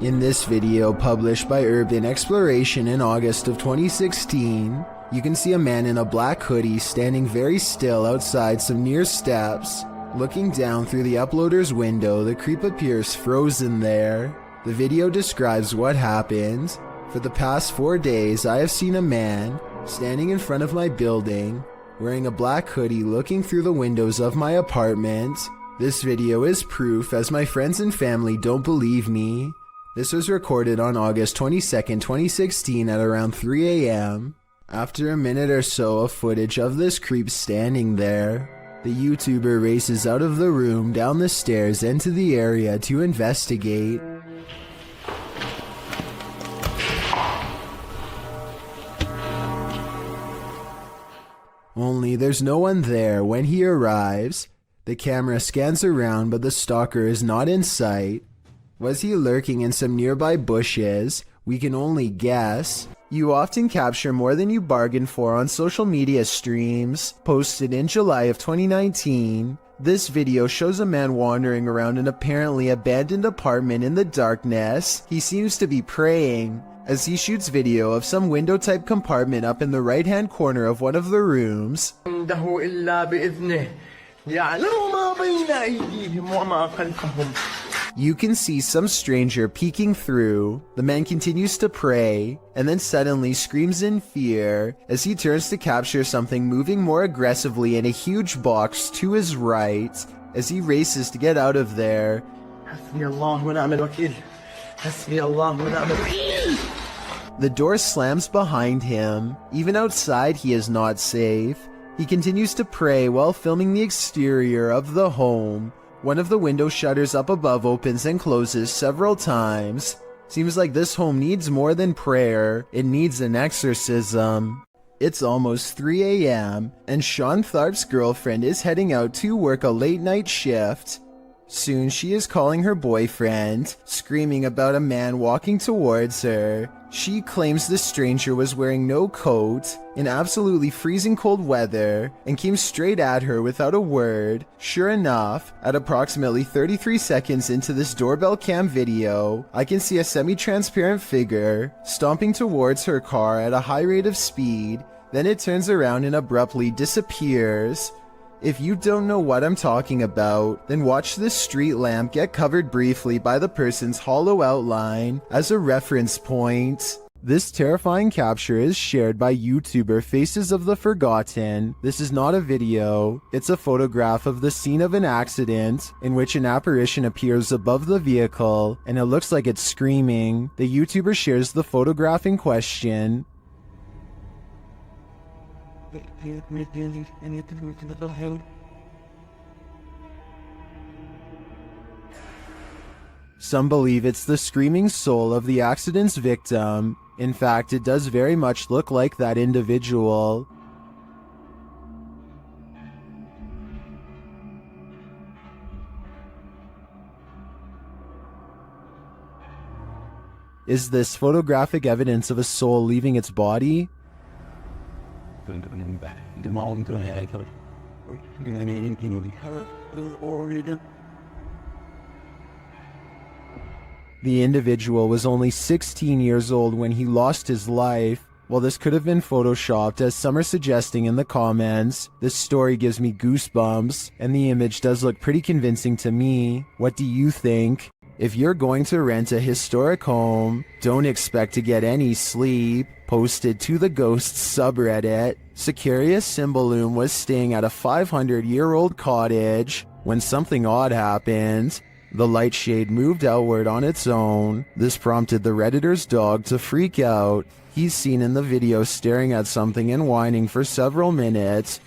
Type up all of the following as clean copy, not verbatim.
In this video published by Urban Exploration in August of 2016, you can see a man in a black hoodie standing very still outside some near steps. Looking down through the uploader's window, the creep appears frozen there. The video describes what happened. For the past 4 days, I have seen a man standing in front of my building, wearing a black hoodie looking through the windows of my apartment. This video is proof as my friends and family don't believe me. This was recorded on August 22nd, 2016 at around 3 a.m. After a minute or so of footage of this creep standing there, the YouTuber races out of the room, down the stairs, into the area to investigate. Only there's no one there when he arrives. The camera scans around, but the stalker is not in sight. Was he lurking in some nearby bushes? We can only guess. You often capture more than you bargained for on social media streams. Posted in July of 2019, this video shows a man wandering around an apparently abandoned apartment in the darkness. He seems to be praying, as he shoots video of some window-type compartment up in the right-hand corner of one of the rooms. You can see some stranger peeking through. The man continues to pray, and then suddenly screams in fear as he turns to capture something moving more aggressively in a huge box to his right as he races to get out of there. The door slams behind him. Even outside, he is not safe. He continues to pray while filming the exterior of the home. One of the window shutters up above opens and closes several times. Seems like this home needs more than prayer, it needs an exorcism. It's almost 3 a.m. and Sean Tharp's girlfriend is heading out to work a late night shift. Soon she is calling her boyfriend, screaming about a man walking towards her. She claims the stranger was wearing no coat in absolutely freezing cold weather and came straight at her without a word. Sure enough, at approximately 33 seconds into this doorbell cam video, I can see a semi-transparent figure stomping towards her car at a high rate of speed. Then it turns around and abruptly disappears. If you don't know what I'm talking about, then watch this street lamp get covered briefly by the person's hollow outline as a reference point. This terrifying capture is shared by YouTuber Faces of the Forgotten. This is not a video, it's a photograph of the scene of an accident in which an apparition appears above the vehicle and it looks like it's screaming. The YouTuber shares the photograph in question. Some believe it's the screaming soul of the accident's victim. In fact, it does very much look like that individual. Is this photographic evidence of a soul leaving its body? The individual was only 16 years old when he lost his life. While this could have been photoshopped, as some are suggesting in the comments, this story gives me goosebumps, and the image does look pretty convincing to me. What do you think? If you're going to rent a historic home, don't expect to get any sleep. Posted to the Ghosts subreddit, Sicarius Cymbalum was staying at a 500-year-old cottage when something odd happened. The light shade moved outward on its own. This prompted the Redditor's dog to freak out. He's seen in the video staring at something and whining for several minutes.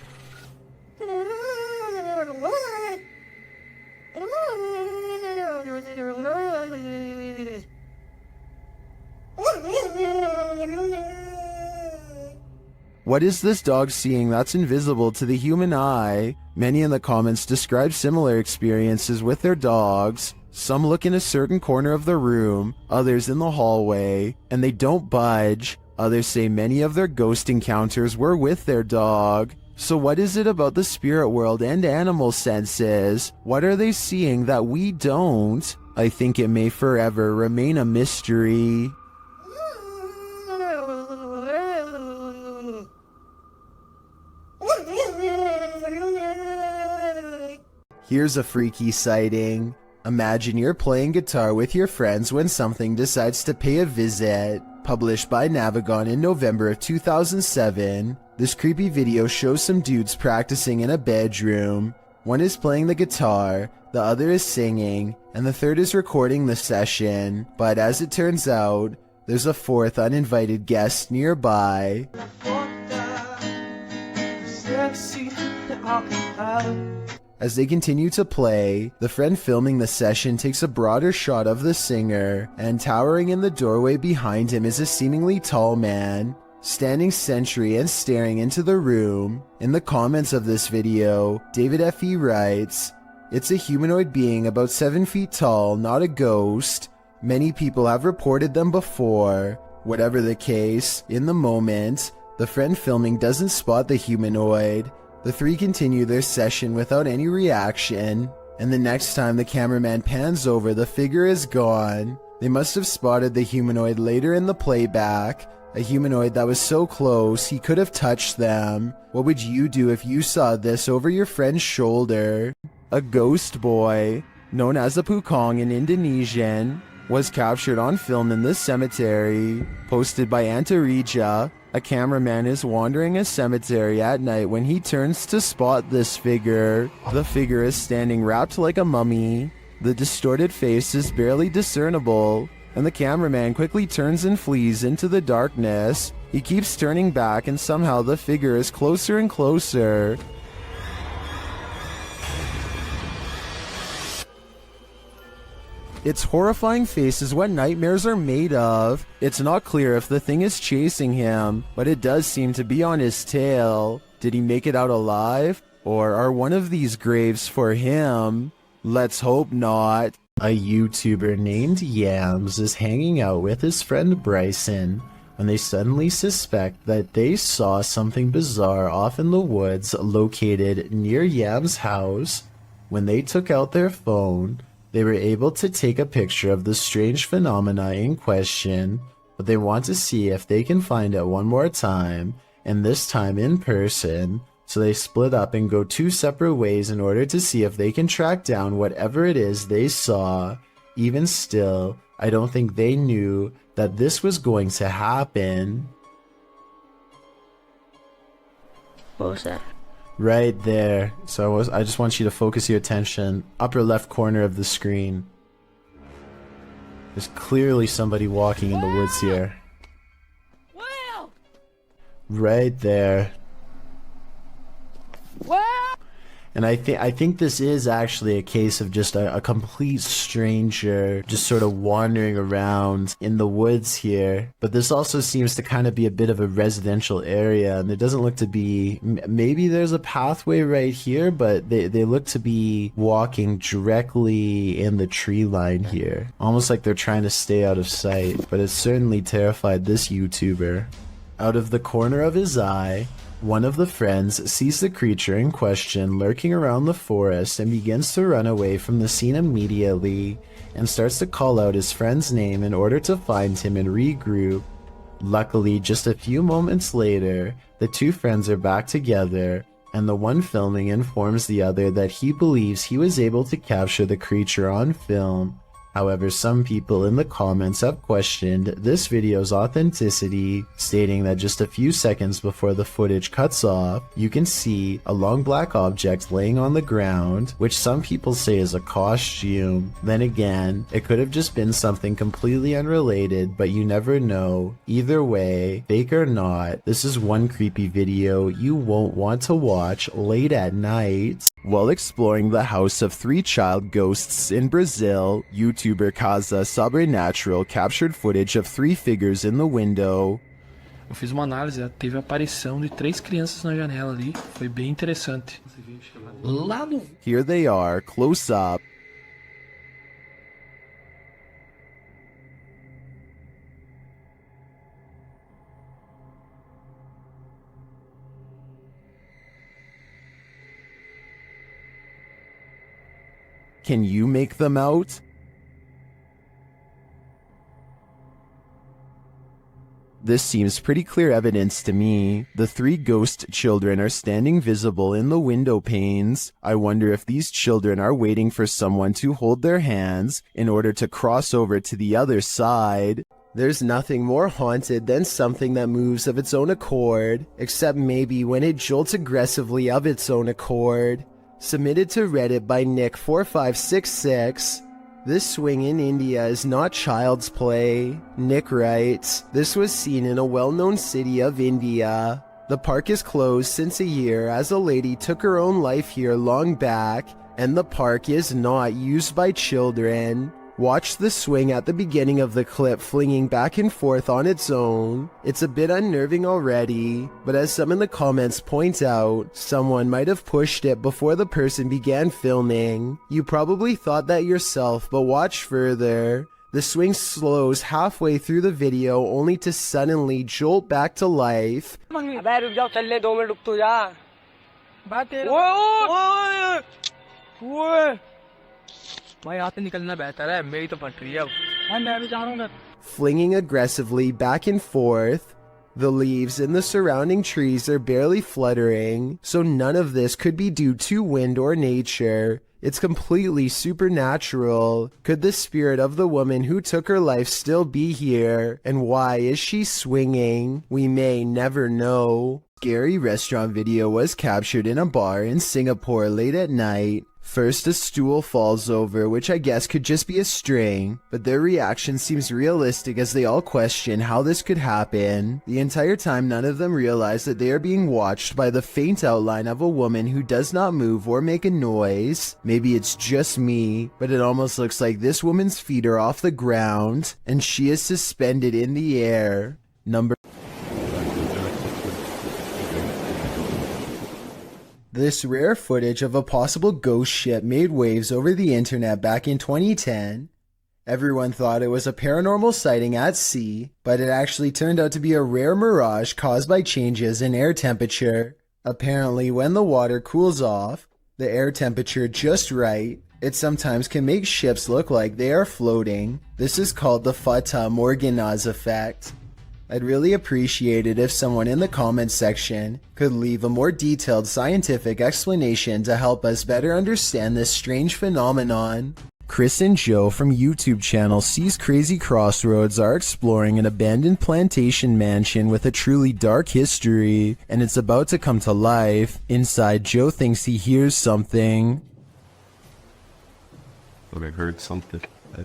What is this dog seeing that's invisible to the human eye? Many in the comments describe similar experiences with their dogs. Some look in a certain corner of the room, others in the hallway, and they don't budge. Others say many of their ghost encounters were with their dog. So what is it about the spirit world and animal senses? What are they seeing that we don't? I think it may forever remain a mystery. Here's a freaky sighting. Imagine you're playing guitar with your friends when something decides to pay a visit. Published by Navigon in November of 2007, this creepy video shows some dudes practicing in a bedroom. One is playing the guitar, the other is singing, and the third is recording the session. But as it turns out, there's a fourth uninvited guest nearby. As they continue to play, the friend filming the session takes a broader shot of the singer, and towering in the doorway behind him is a seemingly tall man, standing sentry and staring into the room. In the comments of this video, David F.E. writes, "It's a humanoid being about 7 feet tall, not a ghost. Many people have reported them before." Whatever the case, in the moment, the friend filming doesn't spot the humanoid. The three continue their session without any reaction, and the next time the cameraman pans over, the figure is gone. They must have spotted the humanoid later in the playback, a humanoid that was so close he could have touched them. What would you do if you saw this over your friend's shoulder? A ghost boy, known as a Pukong in Indonesian, was captured on film in this cemetery. Posted by Antarija, a cameraman is wandering a cemetery at night when he turns to spot this figure. The figure is standing wrapped like a mummy. The distorted face is barely discernible, and the cameraman quickly turns and flees into the darkness. He keeps turning back, and somehow the figure is closer and closer. Its horrifying face is what nightmares are made of. It's not clear if the thing is chasing him, but it does seem to be on his tail. Did he make it out alive? Or are one of these graves for him? Let's hope not. A YouTuber named Yams is hanging out with his friend Bryson when they suddenly suspect that they saw something bizarre off in the woods located near Yams' house. When they took out their phone, they were able to take a picture of the strange phenomena in question, but they want to see if they can find it one more time, and this time in person. So they split up and go 2 separate ways in order to see if they can track down whatever it is they saw. Even still, I don't think they knew that this was going to happen. What was that? Right there. So I just want you to focus your attention. Upper left corner of the screen. There's clearly somebody walking in the woods here. Will! Right there. Will! And I think this is actually a case of just a complete stranger just sort of wandering around in the woods here. But this also seems to kind of be a bit of a residential area, and there doesn't look to be... Maybe there's a pathway right here, but they look to be walking directly in the tree line here. Almost like they're trying to stay out of sight, but it certainly terrified this YouTuber. Out of the corner of his eye, one of the friends sees the creature in question lurking around the forest and begins to run away from the scene immediately and starts to call out his friend's name in order to find him and regroup. Luckily, just a few moments later, the two friends are back together, and the one filming informs the other that he believes he was able to capture the creature on film. However, some people in the comments have questioned this video's authenticity, stating that just a few seconds before the footage cuts off, you can see a long black object laying on the ground, which some people say is a costume. Then again, it could have just been something completely unrelated, but you never know. Either way, fake or not, this is one creepy video you won't want to watch late at night. While exploring the house of 3 child ghosts in Brazil, YouTuber Casa Sobrenatural captured footage of 3 figures in the window. Eu fiz uma análise, teve a aparição de 3 crianças na janela ali, foi bem interessante. Lá no... Here they are, close up. Can you make them out? This seems pretty clear evidence to me. The 3 ghost children are standing visible in the window panes. I wonder if these children are waiting for someone to hold their hands in order to cross over to the other side. There's nothing more haunted than something that moves of its own accord, except maybe when it jolts aggressively of its own accord. Submitted to Reddit by Nick4566. This swing in India is not child's play. Nick writes, this was seen in a well-known city of India. The park is closed since a year as a lady took her own life here long back, and the park is not used by children. Watch the swing at the beginning of the clip flinging back and forth on its own. It's a bit unnerving already, but as some in the comments point out, someone might have pushed it before the person began filming. You probably thought that yourself, but watch further. The swing slows halfway through the video only to suddenly jolt back to life. Flinging aggressively back and forth. The leaves in the surrounding trees are barely fluttering, so none of this could be due to wind or nature. It's completely supernatural. Could the spirit of the woman who took her life still be here? And why is she swinging? We may never know. Scary restaurant video was captured in a bar in Singapore late at night. First, a stool falls over, which I guess could just be a string, but their reaction seems realistic as they all question how this could happen. The entire time, none of them realize that they are being watched by the faint outline of a woman who does not move or make a noise. Maybe it's just me, but it almost looks like this woman's feet are off the ground, and she is suspended in the air. This rare footage of a possible ghost ship made waves over the internet back in 2010. Everyone thought it was a paranormal sighting at sea, but it actually turned out to be a rare mirage caused by changes in air temperature. Apparently, when the water cools off, the air temperature just right, it sometimes can make ships look like they are floating. This is called the Fata Morgana's effect. I'd really appreciate it if someone in the comments section could leave a more detailed scientific explanation to help us better understand this strange phenomenon. Chris and Joe from YouTube channel Sees Crazy Crossroads are exploring an abandoned plantation mansion with a truly dark history, and it's about to come to life. Inside, Joe thinks he hears something. I thought I heard something. I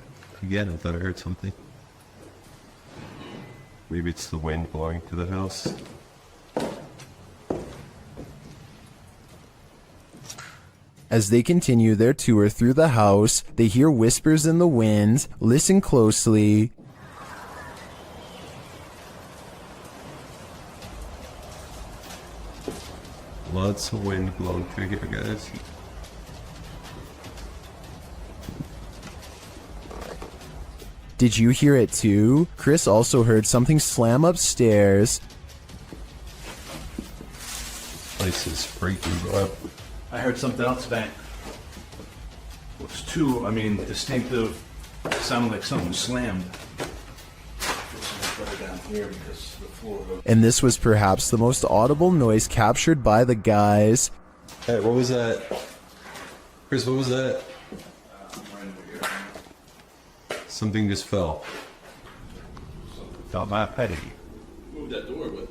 thought I heard something. Maybe it's the wind blowing to the house. As they continue their tour through the house, they hear whispers in the wind. Listen closely. Lots of wind blowing through here, guys. Did you hear it too? Chris also heard something slam upstairs. Place is freaking up. I heard something else bang. It was two, distinctive, sounded like something slammed. Down here because the floor goes. And this was perhaps the most audible noise captured by the guys. Hey, what was that? Chris, what was that? Something just fell. Got my petty. Move that door, but...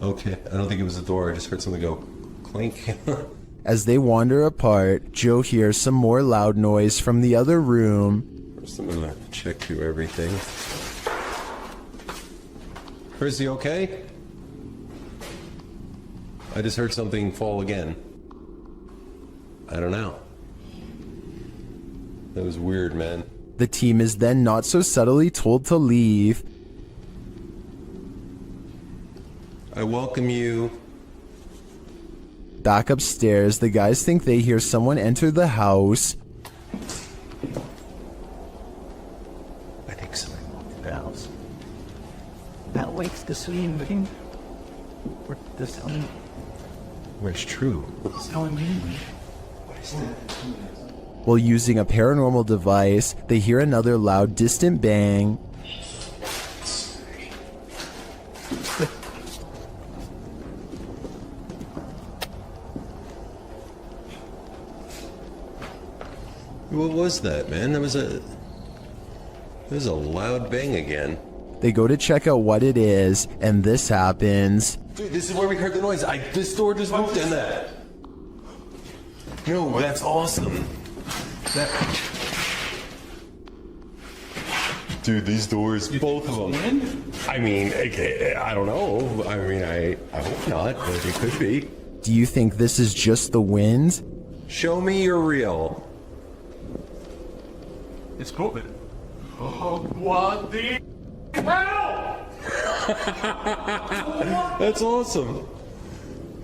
Okay, I don't think it was the door. I just heard something go clink. As they wander apart, Joe hears some more loud noise from the other room. First, I'm gonna check through everything. Chris, you okay? I just heard something fall again. I don't know. That was weird, man. The team is then not so subtly told to leave. I welcome you. Back upstairs, the guys think they hear someone enter the house. I think someone walked through the house. That wakes the sleeping. The sound. Well, it's true. Sound me. What is that? While using a paranormal device, they hear another loud, distant bang. What was that, man? That was a loud bang again. They go to check out what it is, and this happens. Dude, this is where we heard the noise. This door just moved in that. No, that's awesome. Dude, these doors, both of them. I mean, I don't know. I mean, I hope not, but it could be. Do you think this is just the wind? Show me you're real. It's COVID. Oh, what the hell? That's awesome.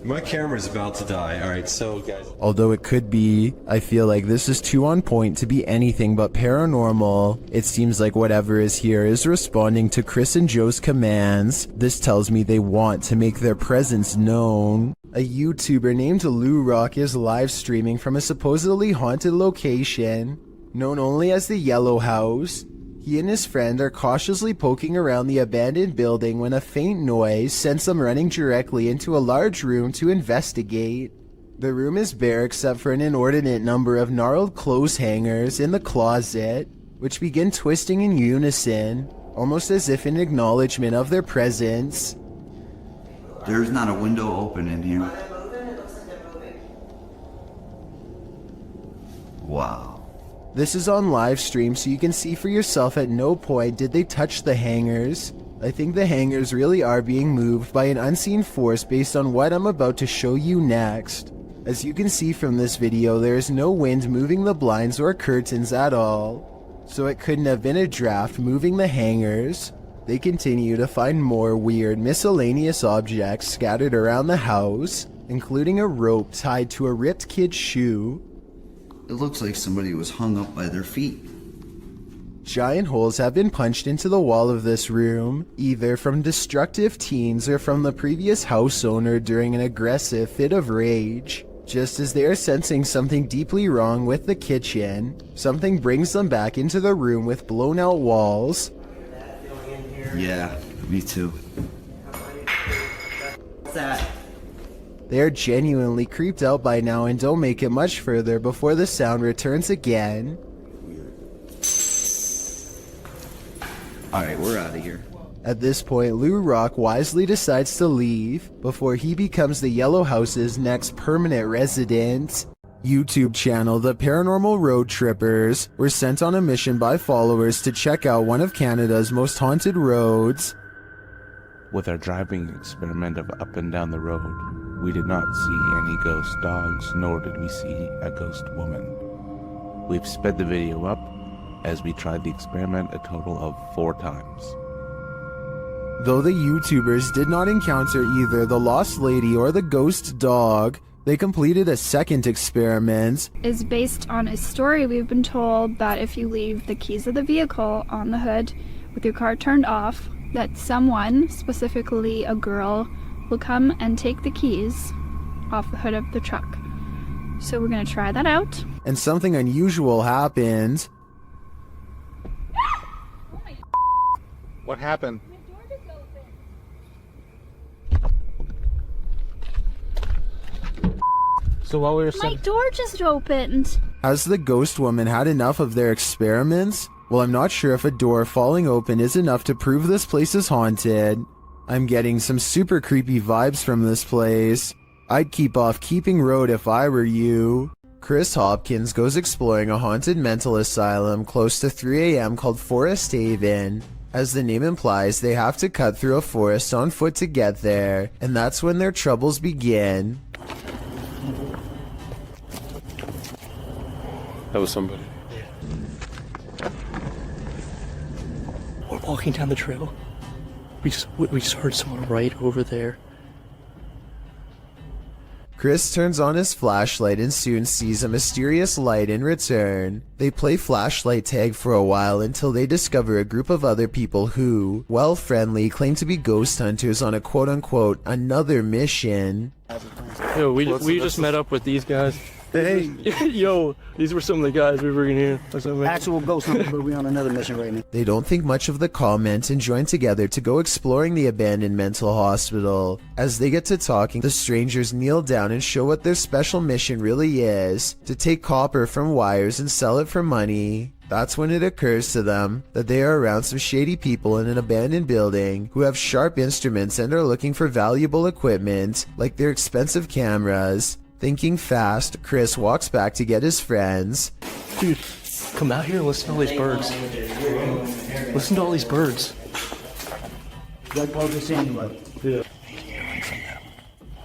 My camera's about to die. Alright, so guys. Although it could be, I feel like this is too on point to be anything but paranormal. It seems like whatever is here is responding to Chris and Joe's commands. This tells me they want to make their presence known. A YouTuber named Lou Rock is live streaming from a supposedly haunted location, known only as the Yellow House. He and his friend are cautiously poking around the abandoned building when a faint noise sends them running directly into a large room to investigate. The room is bare except for an inordinate number of gnarled clothes hangers in the closet, which begin twisting in unison, almost as if in acknowledgement of their presence. There's not a window open in here. Wow. This is on live stream, so you can see for yourself at no point did they touch the hangers. I think the hangers really are being moved by an unseen force based on what I'm about to show you next. As you can see from this video, there is no wind moving the blinds or curtains at all, so it couldn't have been a draft moving the hangers. They continue to find more weird miscellaneous objects scattered around the house, including a rope tied to a ripped kid's shoe. It looks like somebody was hung up by their feet. Giant holes have been punched into the wall of this room, either from destructive teens or from the previous house owner during an aggressive fit of rage. Just as they are sensing something deeply wrong with the kitchen, something brings them back into the room with blown out walls. Yeah, me too. What's that? They are genuinely creeped out by now and don't make it much further before the sound returns again. Alright, we're out of here. At this point, Lou Rock wisely decides to leave before he becomes the Yellow House's next permanent resident. YouTube channel The Paranormal Road Trippers were sent on a mission by followers to check out one of Canada's most haunted roads. With our driving experiment of up and down the road, we did not see any ghost dogs, nor did we see a ghost woman. We've sped the video up as we tried the experiment a total of 4 times. Though the YouTubers did not encounter either the lost lady or the ghost dog, they completed a second experiment. Is based on a story we've been told that if you leave the keys of the vehicle on the hood with your car turned off, that someone, specifically a girl, will come and take the keys off the hood of the truck. So we're gonna try that out. And something unusual happened. What happened? So while we were My door just opened. Has the ghost woman had enough of their experiments? Well, I'm not sure if a door falling open is enough to prove this place is haunted. I'm getting some super creepy vibes from this place. I'd keep off Keeping Road if I were you. Chris Hopkins goes exploring a haunted mental asylum close to 3 a.m. called Forest Haven. As the name implies, they have to cut through a forest on foot to get there, and that's when their troubles begin. That was somebody. We're walking down the trail. We just heard someone right over there. Chris turns on his flashlight and soon sees a mysterious light in return. They play flashlight tag for a while until they discover a group of other people who, while friendly, claim to be ghost hunters on a quote-unquote another mission. Yo, we just met up with these guys. Hey, Yo, these were some of the guys we were in here. What's up, man? actual ghost hunter, but we on another mission right now. They don't think much of the comment and join together to go exploring the abandoned mental hospital. As they get to talking, the strangers kneel down and show what their special mission really is: to take copper from wires and sell it for money. That's when it occurs to them that they are around some shady people in an abandoned building who have sharp instruments and are looking for valuable equipment, like their expensive cameras. Thinking fast, Chris walks back to get his friends. Dude, come out here and listen to all these birds. Listen to all these birds.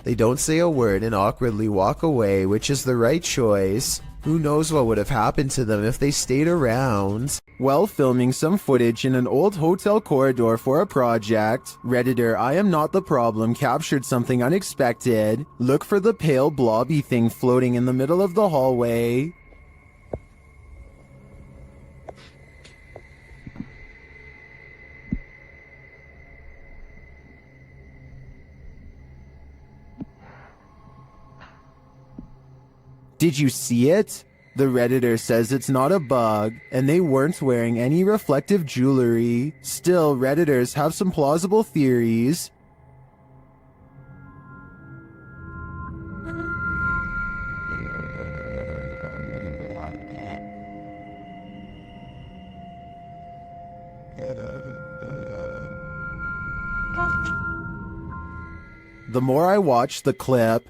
They don't say a word and awkwardly walk away, which is the right choice. Who knows what would have happened to them if they stayed around? While filming some footage in an old hotel corridor for a project, Redditor I Am Not the Problem captured something unexpected. Look for the pale blobby thing floating in the middle of the hallway. Did you see it? The Redditor says it's not a bug, and they weren't wearing any reflective jewelry. Still, Redditors have some plausible theories. The more I watch the clip,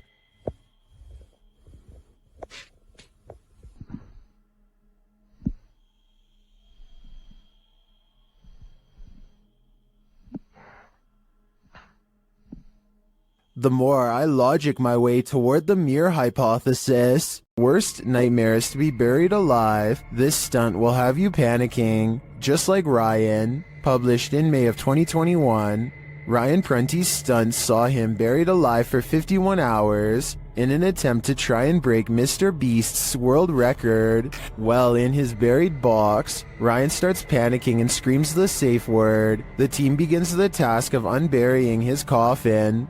the more I logic my way toward the mere hypothesis. Worst nightmare is to be buried alive. This stunt will have you panicking, just like Ryan. Published in May of 2021, Ryan Prunty's stunt saw him buried alive for 51 hours in an attempt to try and break Mr. Beast's world record. Well, in his buried box, Ryan starts panicking and screams the safe word. The team begins the task of unburying his coffin.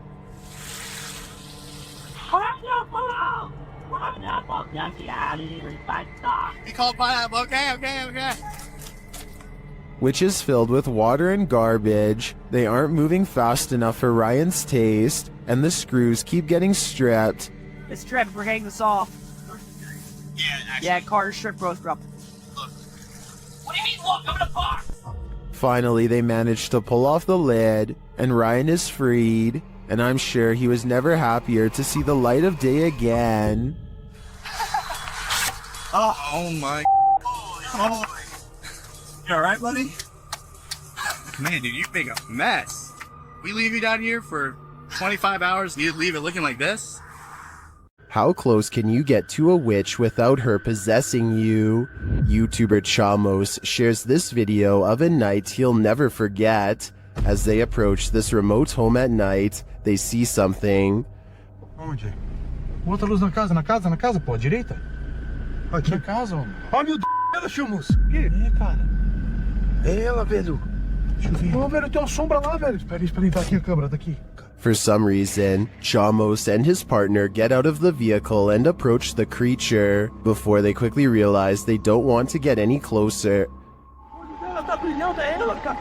He called pineapple. Okay. Which is filled with water and garbage. They aren't moving fast enough for Ryan's taste, and the screws keep getting stripped. It's stripped. We're getting this off. Yeah, Carter's stripped both up. What do you mean, look? I'm in a box! Finally, they manage to pull off the lid, and Ryan is freed. And I'm sure he was never happier to see the light of day again. Oh my. Oh. You alright, buddy? Man, dude, you make a mess. We leave you down here for 25 hours, you leave it looking like this? How close can you get to a witch without her possessing you? YouTuber Chamos shares this video of a night he'll never forget. As they approach this remote home at night, they see something. Onde? Bota a luz na casa, pô, direita. Aqui. Na casa, homem. Ó, meu Deus, ela, Chamos. O quê? É, cara. É ela, velho. Deixa eu ver. Ô, velho, tem uma sombra lá, velho. Espera aí, tá aqui a câmera, daqui. For some reason, Chamos and his partner get out of the vehicle and approach the creature, before they quickly realize they don't want to get any closer. Ela tá brilhando, é ela, cara.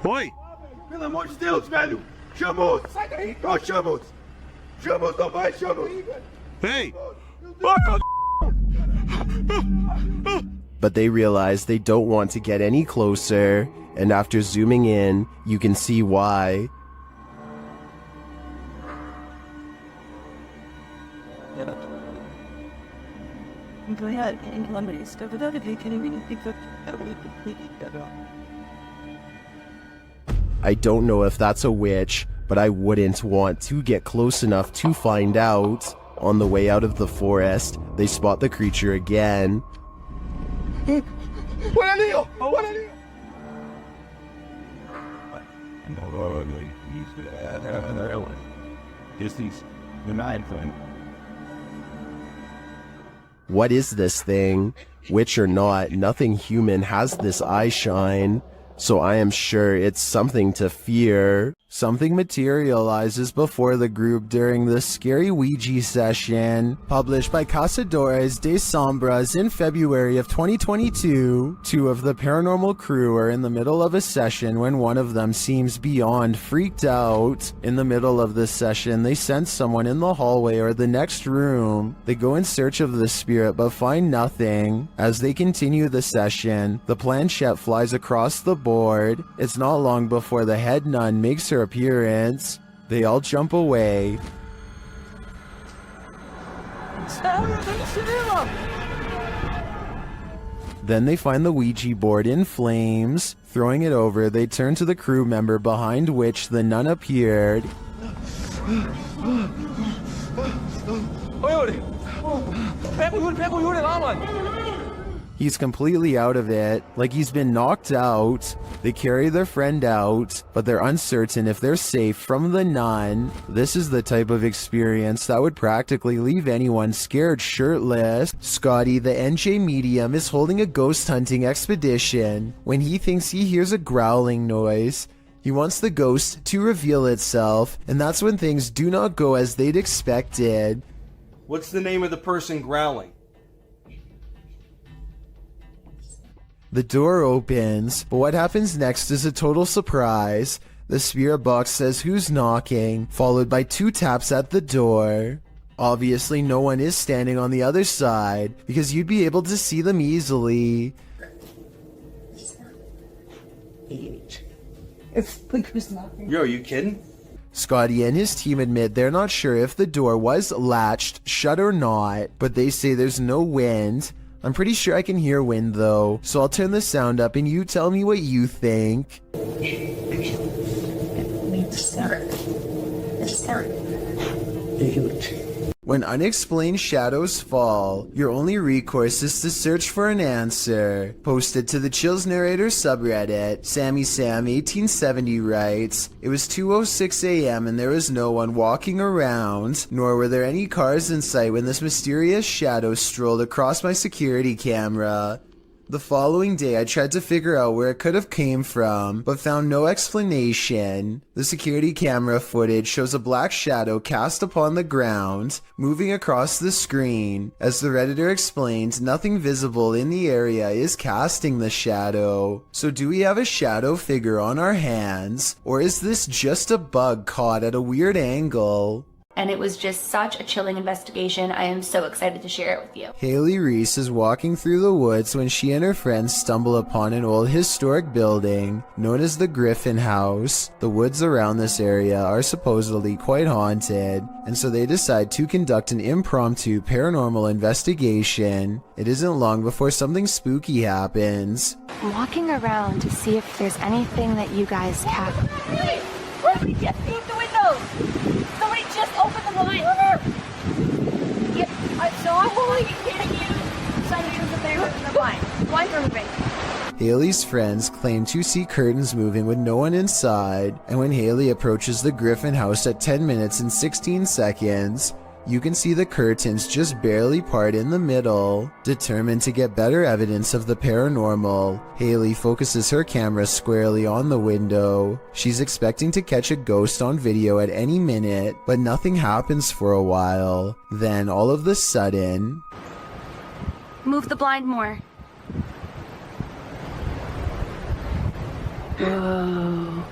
Oi! Pelo amor de Deus, velho! Chamos! Sai daí! Ó, Chamos! Chamos, não vai, Chamos! Ei! But they realize they don't want to get any closer, and after zooming in, you can see why. I don't know if that's a witch, but I wouldn't want to get close enough to find out. On the way out of the forest, they spot the creature again. What is this thing? Witch or not, nothing human has this eye shine, so I am sure it's something to fear. Something materializes before the group during the scary Ouija session. Published by Cazadores de Sombras in February of 2022, two of the paranormal crew are in the middle of a session when one of them seems beyond freaked out. In the middle of the session, they sense someone in the hallway or the next room. They go in search of the spirit but find nothing. As they continue the session, the planchette flies across the board. It's not long before the head nun makes her appearance. They all jump away. Then they find the Ouija board in flames. Throwing it over, they turn to the crew member behind which the nun appeared. He's completely out of it, like he's been knocked out. They carry their friend out, but they're uncertain if they're safe from the nun. This is the type of experience that would practically leave anyone scared shirtless. Scotty, the NJ medium, is holding a ghost hunting expedition when he thinks he hears a growling noise. He wants the ghost to reveal itself, and that's when things do not go as they'd expected. What's the name of the person growling? The door opens, but what happens next is a total surprise. The spirit box says who's knocking, followed by 2 taps at the door. Obviously no one is standing on the other side, because you'd be able to see them easily. Yo, are you kidding? Scotty and his team admit they're not sure if the door was latched shut or not, but they say there's no wind. I'm pretty sure I can hear wind though, so I'll turn the sound up and you tell me what you think. When unexplained shadows fall, your only recourse is to search for an answer. Posted to the Chills Narrator subreddit, Sammy Sam 1870 writes, "It was 2:06 a.m. and there was no one walking around, nor were there any cars in sight when this mysterious shadow strolled across my security camera. The following day I tried to figure out where it could have came from, but found no explanation. The security camera footage shows a black shadow cast upon the ground, moving across the screen. As the Redditor explained, nothing visible in the area is casting the shadow. So do we have a shadow figure on our hands, or is this just a bug caught at a weird angle?" And it was just such a chilling investigation. I am so excited to share it with you. Haley Reese is walking through the woods when she and her friends stumble upon an old historic building known as the Griffin House. The woods around this area are supposedly quite haunted, and so they decide to conduct an impromptu paranormal investigation. It isn't long before something spooky happens. I'm walking around to see if there's anything that you guys cap. Hey, we just moved the windows! Somebody just opened the blind! Yep, I saw Holy hitting you. Somebody was there opening the blind. Blinds are moving. Haley's friends claim to see curtains moving with no one inside, and when Haley approaches the Griffin House at 10 minutes and 16 seconds, you can see the curtains just barely part in the middle. Determined to get better evidence of the paranormal, Haley focuses her camera squarely on the window. She's expecting to catch a ghost on video at any minute, but nothing happens for a while. Then, all of a sudden... Move the blind more. Whoa.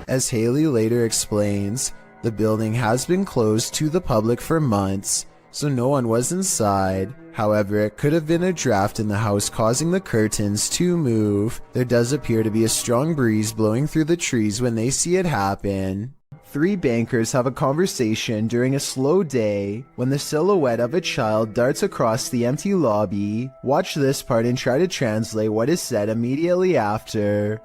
As Haley later explains, the building has been closed to the public for months, so no one was inside. However, it could have been a draft in the house causing the curtains to move. There does appear to be a strong breeze blowing through the trees when they see it happen. 3 bankers have a conversation during a slow day when the silhouette of a child darts across the empty lobby. Watch this part and try to translate what is said immediately after.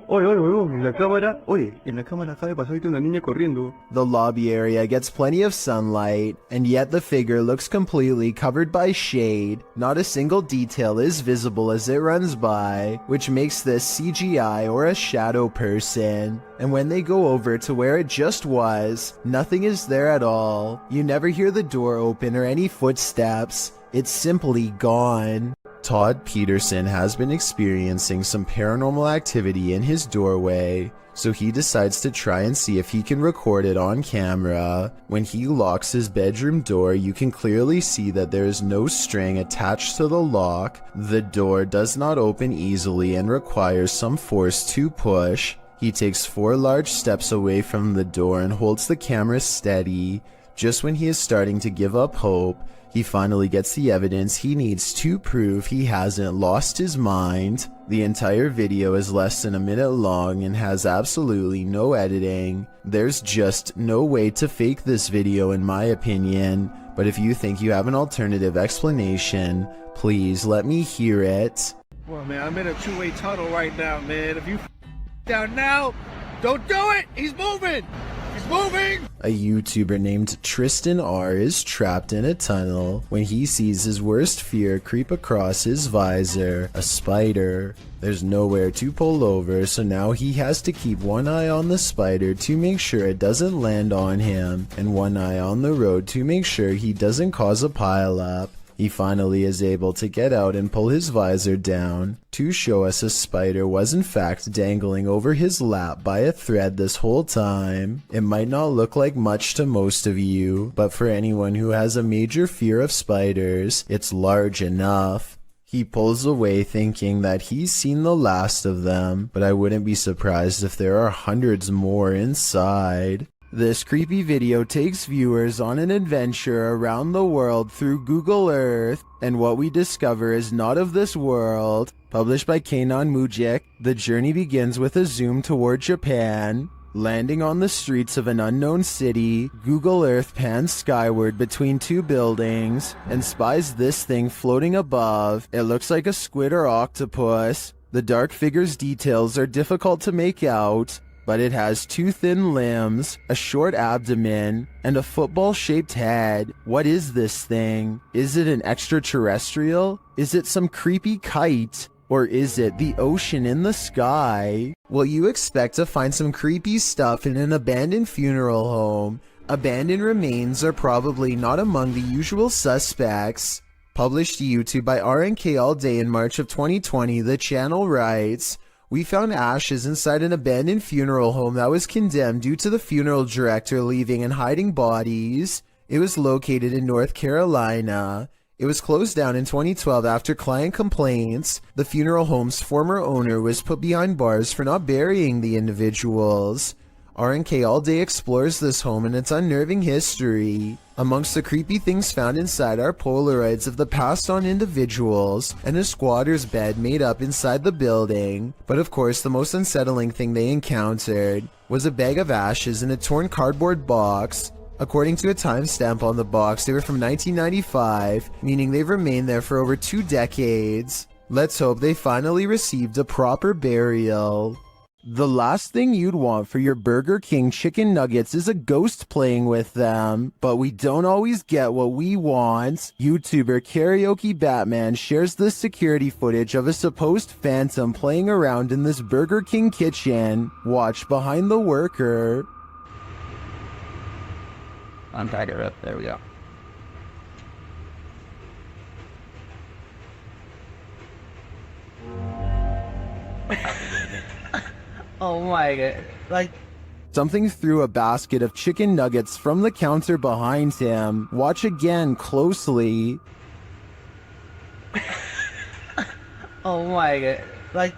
Oye, oye, oye, en la cámara, acaba de pasar ahorita una niña corriendo. The lobby area gets plenty of sunlight, and yet the figure looks completely covered by shade. Not a single detail is visible as it runs by, which makes this CGI or a shadow person. And when they go over to where it just was, nothing is there at all. You never hear the door open or any footsteps. It's simply gone. Todd Peterson has been experiencing some paranormal activity in his doorway, so he decides to try and see if he can record it on camera. When he locks his bedroom door, you can clearly see that there is no string attached to the lock. The door does not open easily and requires some force to push. He takes 4 large steps away from the door and holds the camera steady. Just when he is starting to give up hope, he finally gets the evidence he needs to prove he hasn't lost his mind. The entire video is less than a minute long and has absolutely no editing. There's just no way to fake this video in my opinion, but if you think you have an alternative explanation, please let me hear it. Well, man, I'm in a two-way tunnel right now, man. If you down now, don't do it! He's moving! He's moving! A YouTuber named Tristan R is trapped in a tunnel when he sees his worst fear creep across his visor, a spider. There's nowhere to pull over, so now he has to keep one eye on the spider to make sure it doesn't land on him, and one eye on the road to make sure he doesn't cause a pileup. He finally is able to get out and pull his visor down to show us a spider was in fact dangling over his lap by a thread this whole time. It might not look like much to most of you, but for anyone who has a major fear of spiders, it's large enough. He pulls away thinking that he's seen the last of them, but I wouldn't be surprised if there are hundreds more inside. This creepy video takes viewers on an adventure around the world through Google Earth, and what we discover is not of this world. Published by Kanon Mujik, the journey begins with a zoom toward Japan. Landing on the streets of an unknown city, Google Earth pans skyward between 2 buildings and spies this thing floating above. It looks like a squid or octopus. The dark figure's details are difficult to make out, but it has 2 thin limbs, a short abdomen, and a football-shaped head. What is this thing? Is it an extraterrestrial? Is it some creepy kite? Or is it the ocean in the sky? Well, you expect to find some creepy stuff in an abandoned funeral home. Abandoned remains are probably not among the usual suspects. Published to YouTube by RNK All Day in March of 2020, the channel writes, "We found ashes inside an abandoned funeral home that was condemned due to the funeral director leaving and hiding bodies. It was located in North Carolina. It was closed down in 2012 after client complaints. The funeral home's former owner was put behind bars for not burying the individuals." RNK All Day explores this home and its unnerving history. Amongst the creepy things found inside are Polaroids of the passed on individuals and a squatter's bed made up inside the building. But of course, the most unsettling thing they encountered was a bag of ashes in a torn cardboard box. According to a timestamp on the box, they were from 1995, meaning they've remained there for over 2 decades. Let's hope they finally received a proper burial. The last thing you'd want for your Burger King chicken nuggets is a ghost playing with them, but we don't always get what we want. YouTuber Karaoke Batman shares this security footage of a supposed phantom playing around in this Burger King kitchen. Watch behind the worker. Untied her up, there we go. Oh my god, like... Something threw a basket of chicken nuggets from the counter behind him. Watch again closely. Oh my god, like...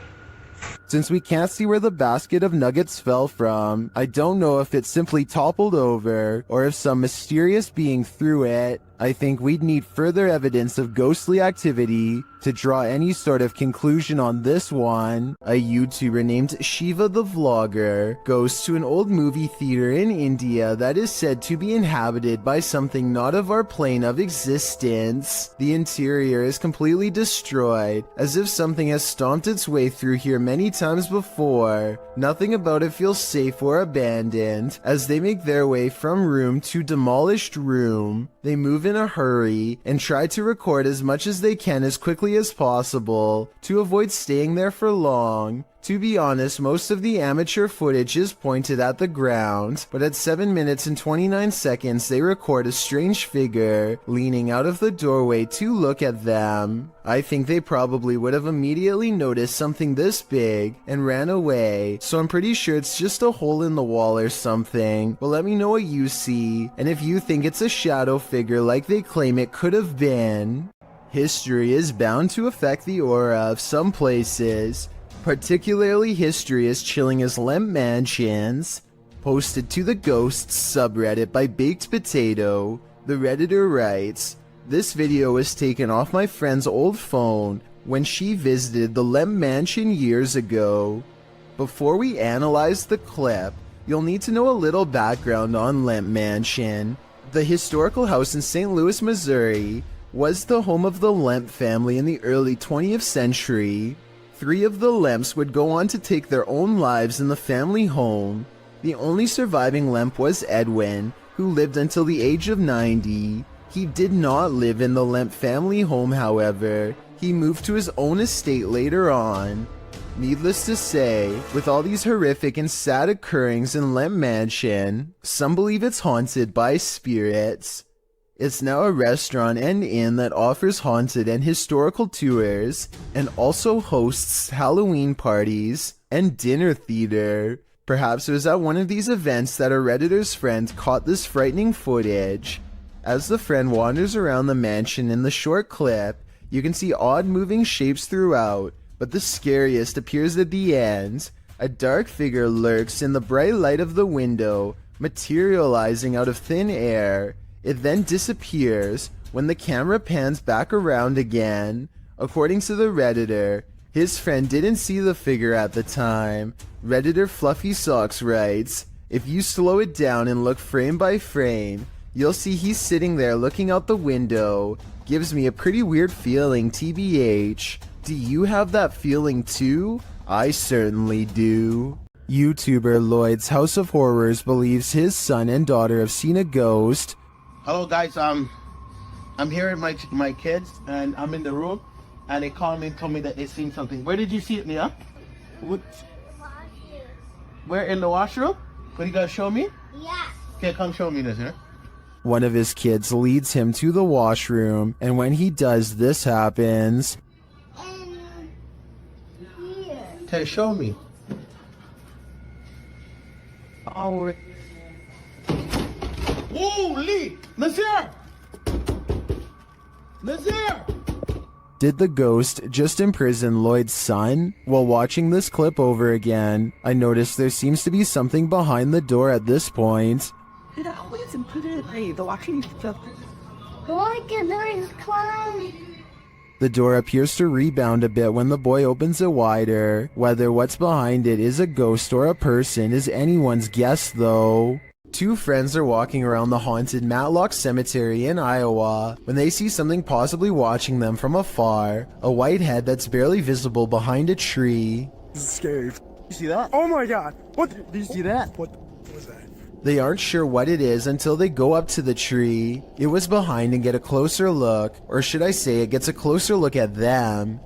Since we can't see where the basket of nuggets fell from, I don't know if it simply toppled over or if some mysterious being threw it. I think we'd need further evidence of ghostly activity to draw any sort of conclusion on this one. A YouTuber named Shiva the Vlogger goes to an old movie theater in India that is said to be inhabited by something not of our plane of existence. The interior is completely destroyed, as if something has stomped its way through here many times before. Nothing about it feels safe or abandoned. As they make their way from room to demolished room, they move in a hurry and try to record as much as they can as quickly as possible to avoid staying there for long. To be honest, most of the amateur footage is pointed at the ground, but at 7 minutes and 29 seconds they record a strange figure leaning out of the doorway to look at them. I think they probably would have immediately noticed something this big and ran away, so I'm pretty sure it's just a hole in the wall or something, but let me know what you see, and if you think it's a shadow figure like they claim it could have been. History is bound to affect the aura of some places. Particularly history as chilling as Lemp mansions. Posted to the Ghosts subreddit by Baked Potato, the Redditor writes, "This video was taken off my friend's old phone when she visited the Lemp mansion years ago. Before we analyze the clip, you'll need to know a little background on Lemp Mansion. The historical house in St. Louis, Missouri, was the home of the Lemp family in the early 20th century. 3 of the Lemps would go on to take their own lives in the family home. The only surviving Lemp was Edwin, who lived until the age of 90. He did not live in the Lemp family home, however. He moved to his own estate later on. Needless to say, with all these horrific and sad occurrings in Lemp Mansion, some believe it's haunted by spirits. It's now a restaurant and inn that offers haunted and historical tours, and also hosts Halloween parties and dinner theater. Perhaps it was at one of these events that a Redditor's friend caught this frightening footage. As the friend wanders around the mansion in the short clip, you can see odd moving shapes throughout, but the scariest appears at the end. A dark figure lurks in the bright light of the window, materializing out of thin air. It then disappears when the camera pans back around again. According to the Redditor, his friend didn't see the figure at the time. Redditor Fluffy Socks writes, "If you slow it down and look frame by frame, you'll see he's sitting there looking out the window. Gives me a pretty weird feeling, TBH. Do you have that feeling too? I certainly do." YouTuber Lloyd's House of Horrors believes his son and daughter have seen a ghost. Hello guys, I'm here with my kids, and I'm in the room, and they called me and told me that they seen something. Where did you see it, Nia? Where, in the washroom? What, you gotta show me? Yeah. Okay, come show me this, here. One of his kids leads him to the washroom, and when he does, this happens. Okay, show me. Oh, holy! Nazir! Nazir! Did the ghost just imprison Lloyd's son? While watching this clip over again, I noticed there seems to be something behind the door at this point. it always included the watching stuff. Look at there's clowns. The door appears to rebound a bit when the boy opens it wider. Whether what's behind it is a ghost or a person is anyone's guess though. Two friends are walking around the haunted Matlock Cemetery in Iowa when they see something possibly watching them from afar, a white head that's barely visible behind a tree. This is scary. You see that? Oh my god! What? Did you see that? What was that? They aren't sure what it is until they go up to the tree. It was behind and get a closer look, or should I say it gets a closer look at them.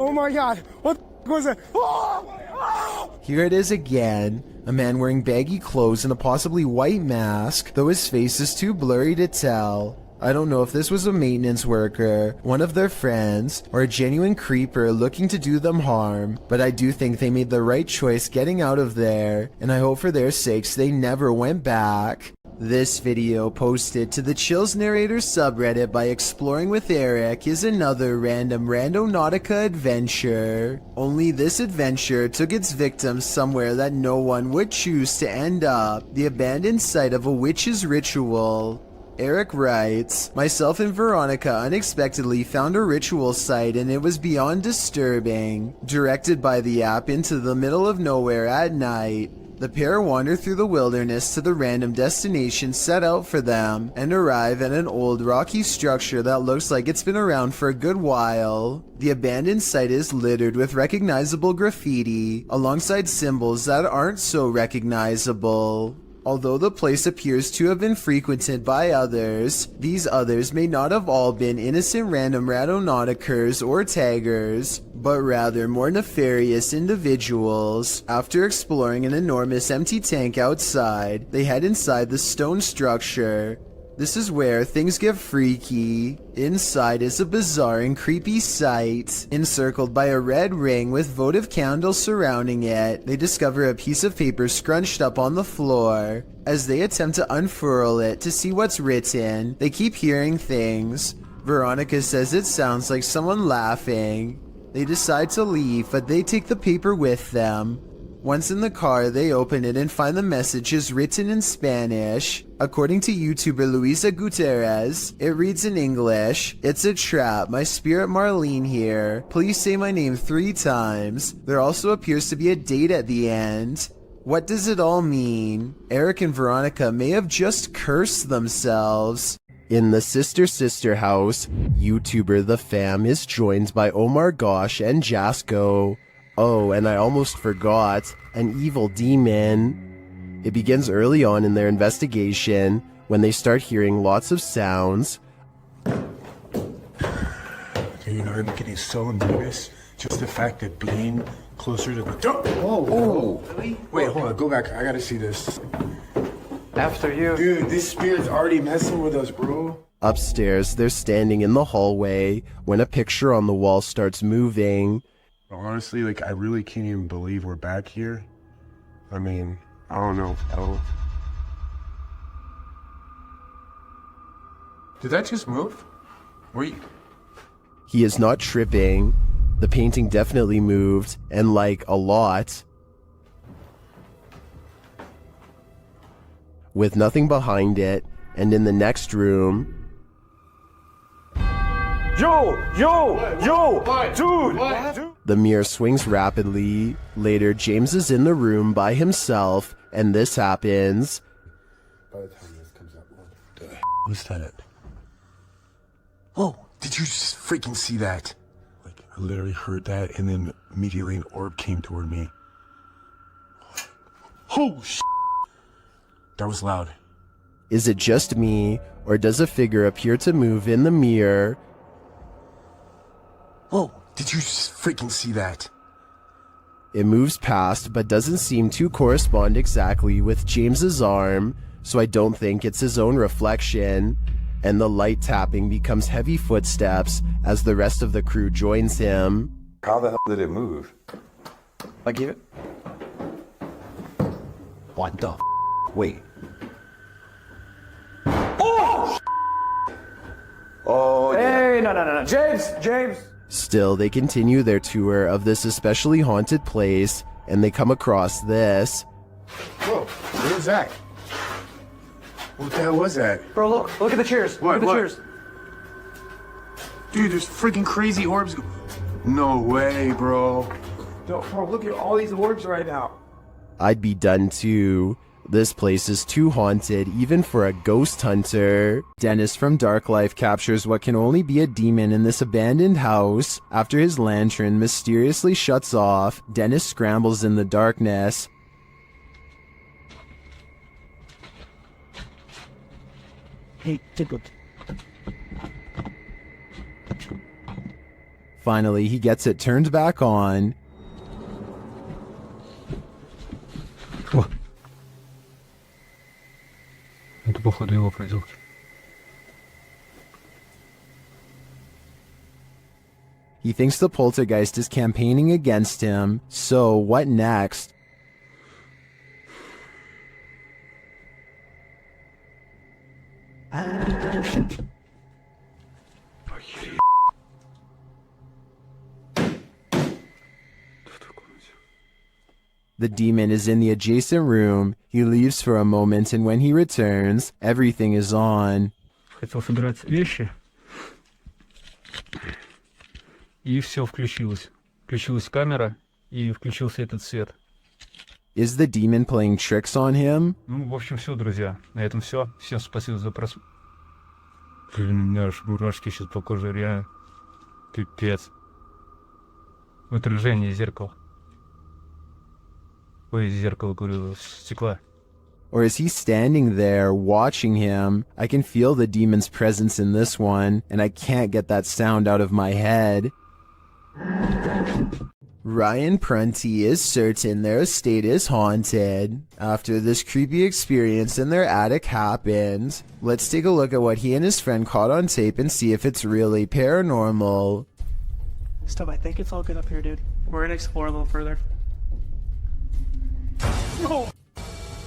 Oh my god! What was that? Oh! Oh! Here it is again. A man wearing baggy clothes and a possibly white mask, though his face is too blurry to tell. I don't know if this was a maintenance worker, one of their friends, or a genuine creeper looking to do them harm, but I do think they made the right choice getting out of there, and I hope for their sakes they never went back. This video, posted to the Chills Narrator subreddit by Exploring with Eric, is another random Randonautica adventure. Only this adventure took its victims somewhere that no one would choose to end up, the abandoned site of a witch's ritual. Eric writes, myself and Veronica unexpectedly found a ritual site and it was beyond disturbing. Directed by the app into the middle of nowhere at night, the pair wander through the wilderness to the random destination set out for them and arrive at an old rocky structure that looks like it's been around for a good while. The abandoned site is littered with recognizable graffiti alongside symbols that aren't so recognizable. Although the place appears to have been frequented by others, these others may not have all been innocent random Randonauticers or taggers. but rather more nefarious individuals. After exploring an enormous empty tank outside, they head inside the stone structure. This is where things get freaky. Inside is a bizarre and creepy sight. Encircled by a red ring with votive candles surrounding it, they discover a piece of paper scrunched up on the floor. As they attempt to unfurl it to see what's written, they keep hearing things. Veronica says it sounds like someone laughing. They decide to leave, but they take the paper with them. Once in the car, they open it and find the messages written in Spanish. According to YouTuber Luisa Gutierrez, it reads in English, "It's a trap, my spirit Marlene here. Please say my name 3 times. There also appears to be a date at the end." What does it all mean? Eric and Veronica may have just cursed themselves. In the sister house, YouTuber The Fam is joined by Omar Gosh and Jasko. Oh, and I almost forgot, an evil demon. It begins early on in their investigation when they start hearing lots of sounds. You know, I'm getting so nervous. Just the fact that being closer to the door. Oh, really? Wait, hold on, go back. I gotta see this. After you. Dude, this spirit's already messing with us, bro. Upstairs, they're standing in the hallway when a picture on the wall starts moving. Honestly, like, I really can't even believe we're back here. I mean, I don't know. Did that just move? Wait. He is not tripping. The painting definitely moved, and like a lot. With nothing behind it, and in the next room... Yo, dude! The mirror swings rapidly. Later, James is in the room by himself, and this happens. By the time this comes out, what the was that? Oh, did you just freaking see that? Like, I literally heard that, and then immediately an orb came toward me. Oh, that was loud. Is it just me, or does a figure appear to move in the mirror? Oh, did you just freaking see that? It moves past, but doesn't seem to correspond exactly with James's arm, so I don't think it's his own reflection. And the light tapping becomes heavy footsteps as the rest of the crew joins him. How the hell did it move? I give it. What the? Wait. Oh! Oh, yeah. Hey, no. James! Still, they continue their tour of this especially haunted place, and they come across this. Whoa, what was that? What the hell was that? Bro, look at the chairs. What? Look at the chairs. Dude, there's freaking crazy orbs. No way, bro. No, bro, look at all these orbs right now. I'd be done too. This place is too haunted even for a ghost hunter. Dennis from Dark Life captures what can only be a demon in this abandoned house. After his lantern mysteriously shuts off, Dennis scrambles in the darkness. Hey, take a look. Finally, he gets it turned back on. Это походу его производство. He thinks the poltergeist is campaigning against him, so what next? The demon is in the adjacent room. He leaves for a moment, and when he returns, everything is on. Хотел собирать вещи. И все включилось. Включилась камера, и включился этот свет. Is the demon playing tricks on him? Ну, в общем, все, друзья. На этом все. Всем спасибо за просмотр. Блин, у меня аж мурашки сейчас по коже, реально. Пипец. В отражении зеркала. Ой, зеркало, говорю, стекла. Or is he standing there watching him? I can feel the demon's presence in this one, and I can't get that sound out of my head. Ryan Prunty is certain their estate is haunted after this creepy experience in their attic happened. Let's take a look at what he and his friend caught on tape and see if it's really paranormal. Stop, I think it's all good up here, dude. We're gonna explore a little further. No!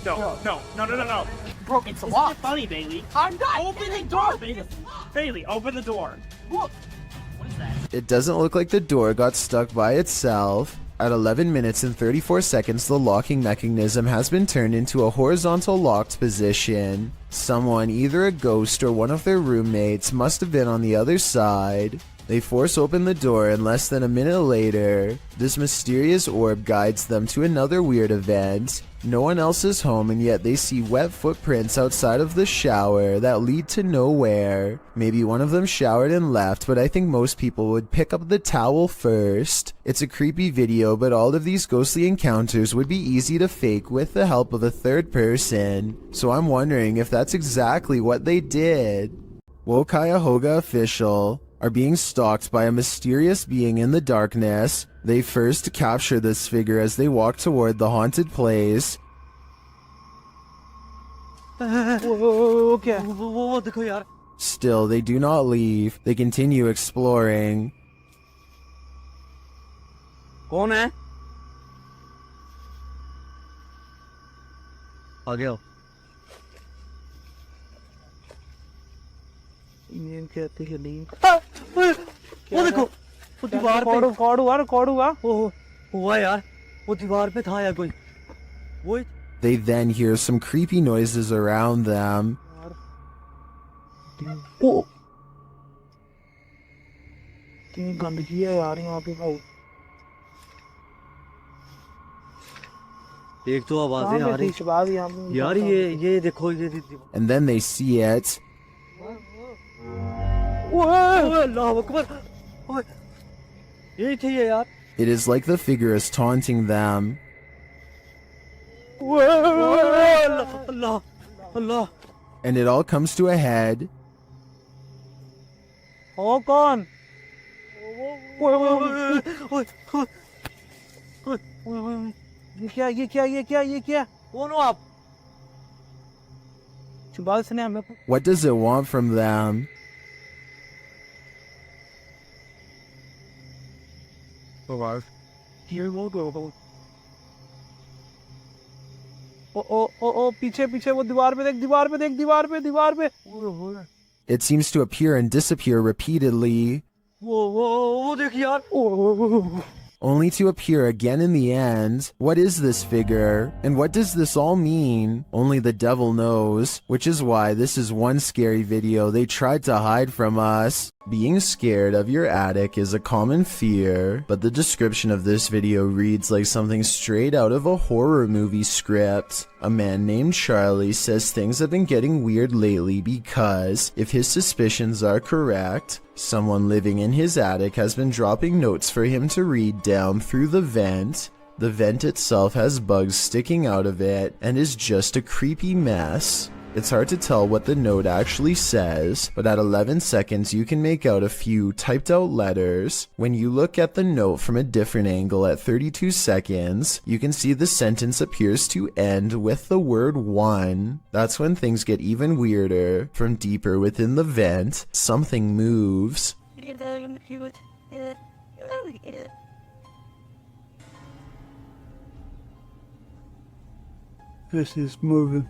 No. Bro, it's locked. Funny, Bailey. I'm not. Open the door, Bailey. Bailey, open the door. Look. What is that? It doesn't look like the door got stuck by itself. At 11 minutes and 34 seconds, the locking mechanism has been turned into a horizontal locked position. Someone, either a ghost or one of their roommates, must have been on the other side. They force open the door, and less than a minute later, this mysterious orb guides them to another weird event. No one else is home, and yet they see wet footprints outside of the shower that lead to nowhere. Maybe one of them showered and left, but I think most people would pick up the towel first. It's a creepy video, but all of these ghostly encounters would be easy to fake with the help of a third person. So I'm wondering if that's exactly what they did. Cuyahoga official are being stalked by a mysterious being in the darkness. They first capture this figure as they walk toward the haunted place. Still, they do not leave. They continue exploring. कौन है? आ गया। Indian कहते हैं नहीं। वो देखो, वो दीवार पे रिकॉर्ड हुआ। ओह, हुआ यार। वो दीवार पे था या कोई? वो They then hear some creepy noises around them. ओ, कितनी गंदगी है यार यहाँ पे भाई। एक तो आवाजें आ रही यार ये देखो ये And then they see it. अल्लाह अकबर यही थी ये यार It is like the figure is taunting them. Allah Allah And it all comes to a head. ओ कौन ये क्या कौन हो आप चुबाल से हमें What does it want from them? Here we'll go. ओ पीछे वो दीवार पे It seems to appear and disappear repeatedly, वो देख यार only to appear again in the end. What is this figure? And what does this all mean? Only the devil knows, which is why this is one scary video they tried to hide from us. Being scared of your attic is a common fear, but the description of this video reads like something straight out of a horror movie script. A man named Charlie says things have been getting weird lately because, if his suspicions are correct, someone living in his attic has been dropping notes for him to read down through the vent. The vent itself has bugs sticking out of it and is just a creepy mess. It's hard to tell what the note actually says, but at 11 seconds you can make out a few typed out letters. When you look at the note from a different angle at 32 seconds, you can see the sentence appears to end with the word one. That's when things get even weirder. From deeper within the vent, something moves. This is moving.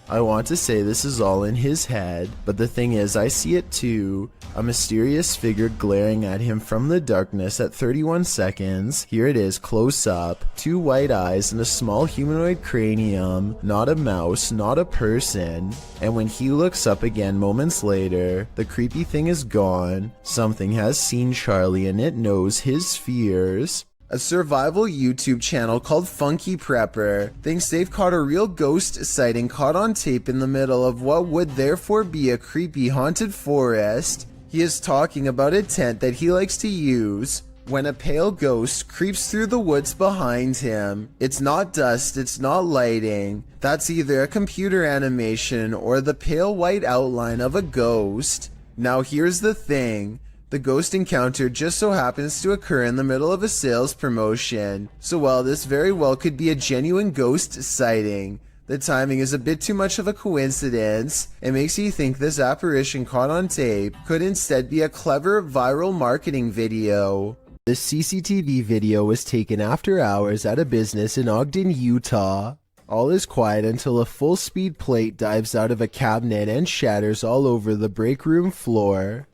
I want to say this is all in his head, but the thing is I see it too. A mysterious figure glaring at him from the darkness at 31 seconds. Here it is close up. 2 white eyes and a small humanoid cranium. Not a mouse, not a person. And when he looks up again moments later, the creepy thing is gone. Something has seen Charlie and it knows his fears. A survival YouTube channel called Funky Prepper thinks they've caught a real ghost sighting caught on tape in the middle of what would therefore be a creepy haunted forest. He is talking about a tent that he likes to use when a pale ghost creeps through the woods behind him. It's not dust, it's not lighting. That's either a computer animation or the pale white outline of a ghost. Now here's the thing. The ghost encounter just so happens to occur in the middle of a sales promotion, so while this very well could be a genuine ghost sighting, the timing is a bit too much of a coincidence. It makes you think this apparition caught on tape could instead be a clever viral marketing video. The CCTV video was taken after hours at a business in Ogden, Utah. All is quiet until a full-speed plate dives out of a cabinet and shatters all over the break room floor.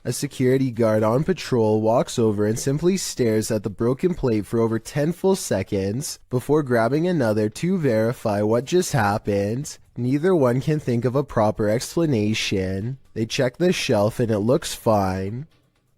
A security guard on patrol walks over and simply stares at the broken plate for over 10 full seconds before grabbing another to verify what just happened. Neither one can think of a proper explanation. They check the shelf and it looks fine.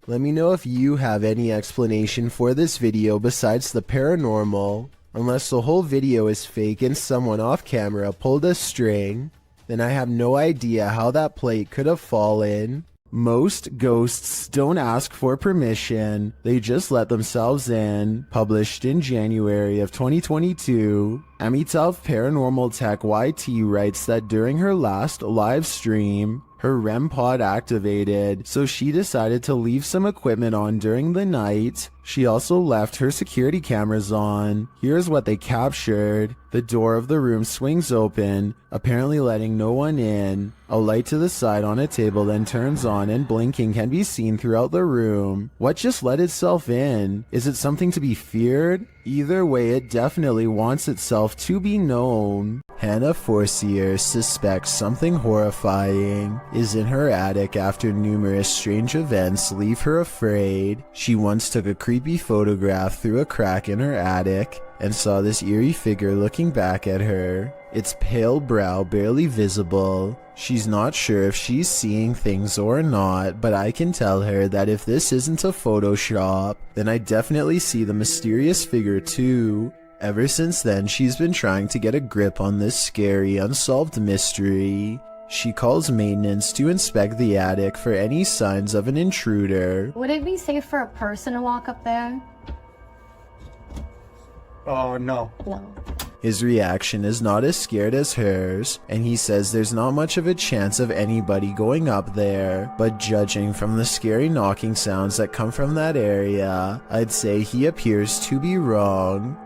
Let me know if you have any explanation for this video besides the paranormal. Unless the whole video is fake and someone off camera pulled a string, then I have no idea how that plate could have fallen. Most ghosts don't ask for permission, they just let themselves in. Published in January of 2022, Amitabh Paranormal Tech YT writes that during her last live stream, her REM pod activated, so she decided to leave some equipment on during the night. She also left her security cameras on. Here's what they captured. The door of the room swings open, apparently letting no one in. A light to the side on a table then turns on and blinking can be seen throughout the room. What just let itself in? Is it something to be feared? Either way, it definitely wants itself to be known. Hannah Forcier suspects something horrifying is in her attic after numerous strange events leave her afraid. She once took a creepy photograph through a crack in her attic and saw this eerie figure looking back at her. Its pale brow barely visible. She's not sure if she's seeing things or not, but I can tell her that if this isn't a Photoshop, then I definitely see the mysterious figure too. Ever since then, she's been trying to get a grip on this scary, unsolved mystery. She calls maintenance to inspect the attic for any signs of an intruder. Would it be safe for a person to walk up there? Oh, no. No. His reaction is not as scared as hers, and he says there's not much of a chance of anybody going up there, but judging from the scary knocking sounds that come from that area, I'd say he appears to be wrong.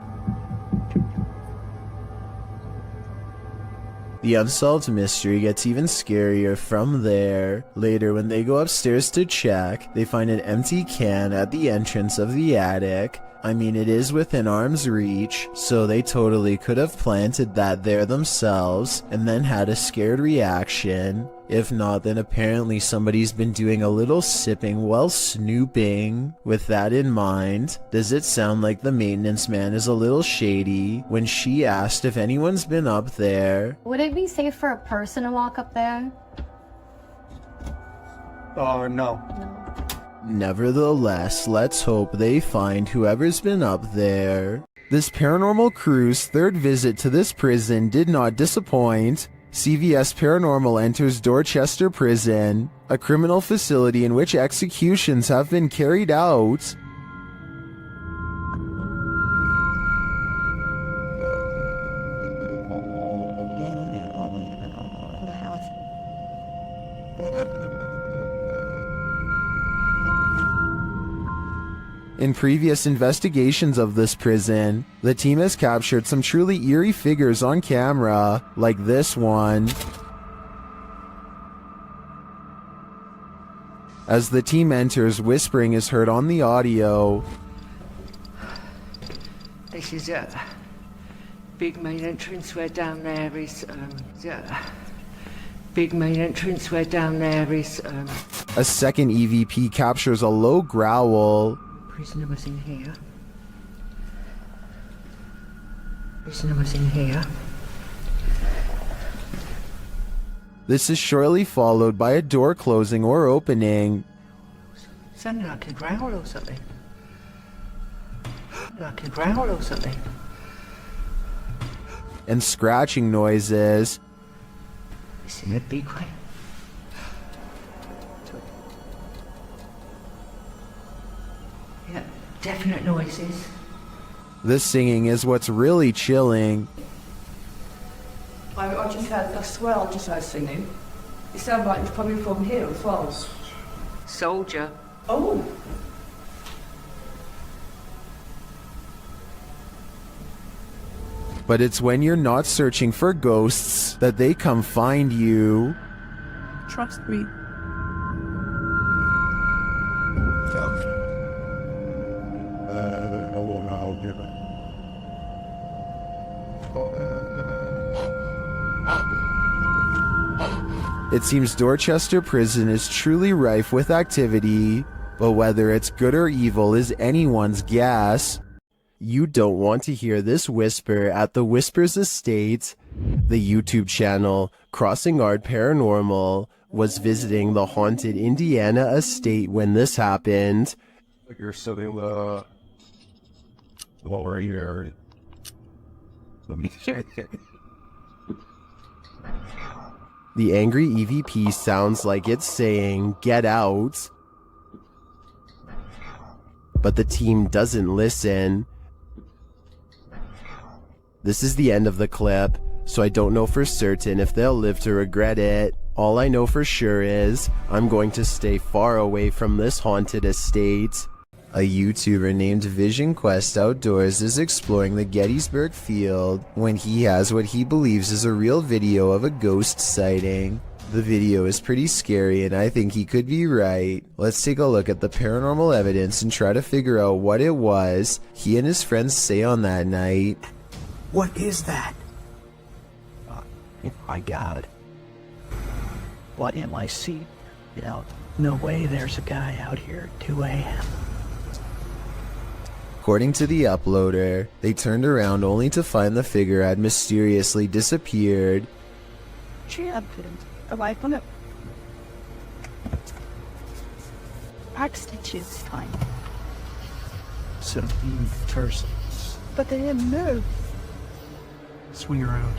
The unsolved mystery gets even scarier from there. Later, when they go upstairs to check, they find an empty can at the entrance of the attic. I mean, it is within arm's reach, so they totally could have planted that there themselves and then had a scared reaction. If not, then apparently somebody's been doing a little sipping while snooping. With that in mind, does it sound like the maintenance man is a little shady when she asked if anyone's been up there? Would it be safe for a person to walk up there? Oh, no. Nevertheless, let's hope they find whoever's been up there. This paranormal crew's third visit to this prison did not disappoint. CVS Paranormal enters Dorchester Prison, a criminal facility in which executions have been carried out. In previous investigations of this prison, the team has captured some truly eerie figures on camera, like this one. As the team enters, whispering is heard on the audio. This is a big main entrance where down there is, big main entrance where down there is, A second EVP captures a low growl. Prisoner was in here. Prisoner was in here. This is shortly followed by a door closing or opening. Sounded like a growl or something. Like a growl or something. And scratching noises. It's in a big way. Yeah, definite noises. This singing is what's really chilling. I just heard, I swear I just heard singing. It sounded like it's coming from here as well. Soldier, Oh. But it's when you're not searching for ghosts that they come find you. Trust me. It seems Dorchester prison is truly rife with activity, but whether it's good or evil is anyone's guess. You don't want to hear this whisper at the Whispers Estate. The YouTube channel Crossing Guard Paranormal was visiting the haunted Indiana estate when this happened. You're sitting well right here. Let me check it. The angry EVP sounds like it's saying, "Get out." But the team doesn't listen. This is the end of the clip, so I don't know for certain if they'll live to regret it. All I know for sure is I'm going to stay far away from this haunted estate. A YouTuber named Vision Quest Outdoors is exploring the Gettysburg field when he has what he believes is a real video of a ghost sighting. The video is pretty scary and I think he could be right. Let's take a look at the paranormal evidence and try to figure out what it was he and his friends say on that night. What is that? My God. What am I seeing? No way there's a guy out here at 2 a.m. According to the uploader, they turned around only to find the figure had mysteriously disappeared. Back stitches fine. So first. But they didn't move. Swing around.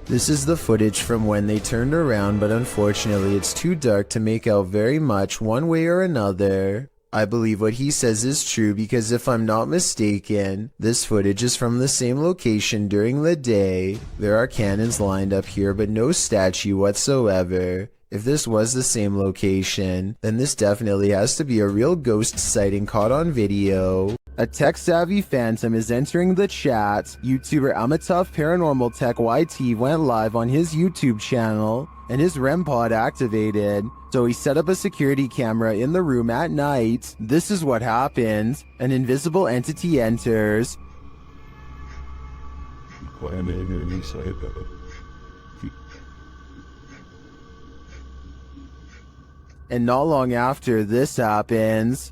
This is the footage from when they turned around, but unfortunately it's too dark to make out very much one way or another. I believe what he says is true because if I'm not mistaken, this footage is from the same location during the day. There are cannons lined up here, but no statue whatsoever. If this was the same location, then this definitely has to be a real ghost sighting caught on video. A tech-savvy phantom is entering the chat. YouTuber Amitov Paranormal Tech YT went live on his YouTube channel, and his REM pod activated. So he set up a security camera in the room at night. This is what happened. An invisible entity enters. And not long after this happens,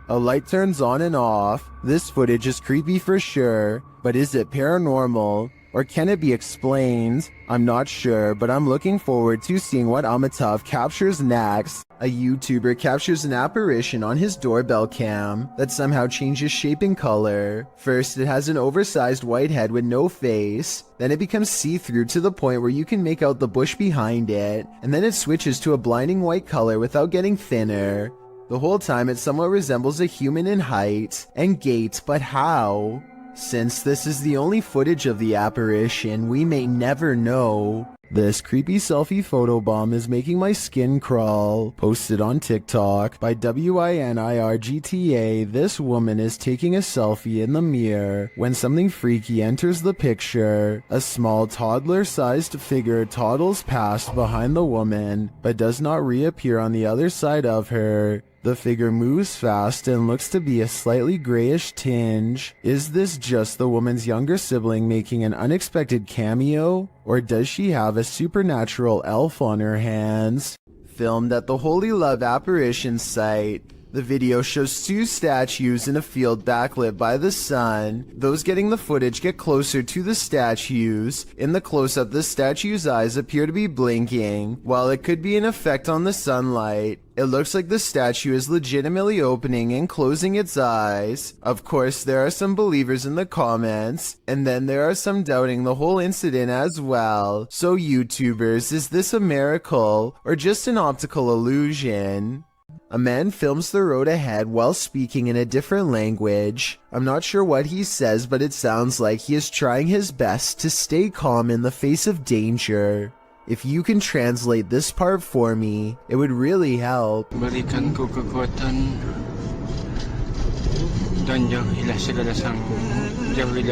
a light turns on and off. This footage is creepy for sure, but is it paranormal? Or can it be explained? I'm not sure, but I'm looking forward to seeing what Amitov captures next. A YouTuber captures an apparition on his doorbell cam that somehow changes shape and color. First, it has an oversized white head with no face. Then it becomes see-through to the point where you can make out the bush behind it. And then it switches to a blinding white color without getting thinner. The whole time it somewhat resembles a human in height and gait, but how? Since this is the only footage of the apparition, we may never know. This creepy selfie photobomb is making my skin crawl. Posted on TikTok by WINIRGTA, this woman is taking a selfie in the mirror when something freaky enters the picture. A small toddler-sized figure toddles past behind the woman, but does not reappear on the other side of her. The figure moves fast and looks to be a slightly grayish tinge. Is this just the woman's younger sibling making an unexpected cameo? Or does she have a supernatural elf on her hands? Filmed at the Holy Love Apparition site, the video shows two statues in a field backlit by the sun. Those getting the footage get closer to the statues. In the close-up, the statue's eyes appear to be blinking. While it could be an effect on the sunlight, it looks like the statue is legitimately opening and closing its eyes. Of course, there are some believers in the comments, and then there are some doubting the whole incident as well. So YouTubers, is this a miracle or just an optical illusion? A man films the road ahead while speaking in a different language. I'm not sure what he says, but it sounds like he is trying his best to stay calm in the face of danger. If you can translate this part for me, it would really help. Berikan ku kekuatan dan jauhilah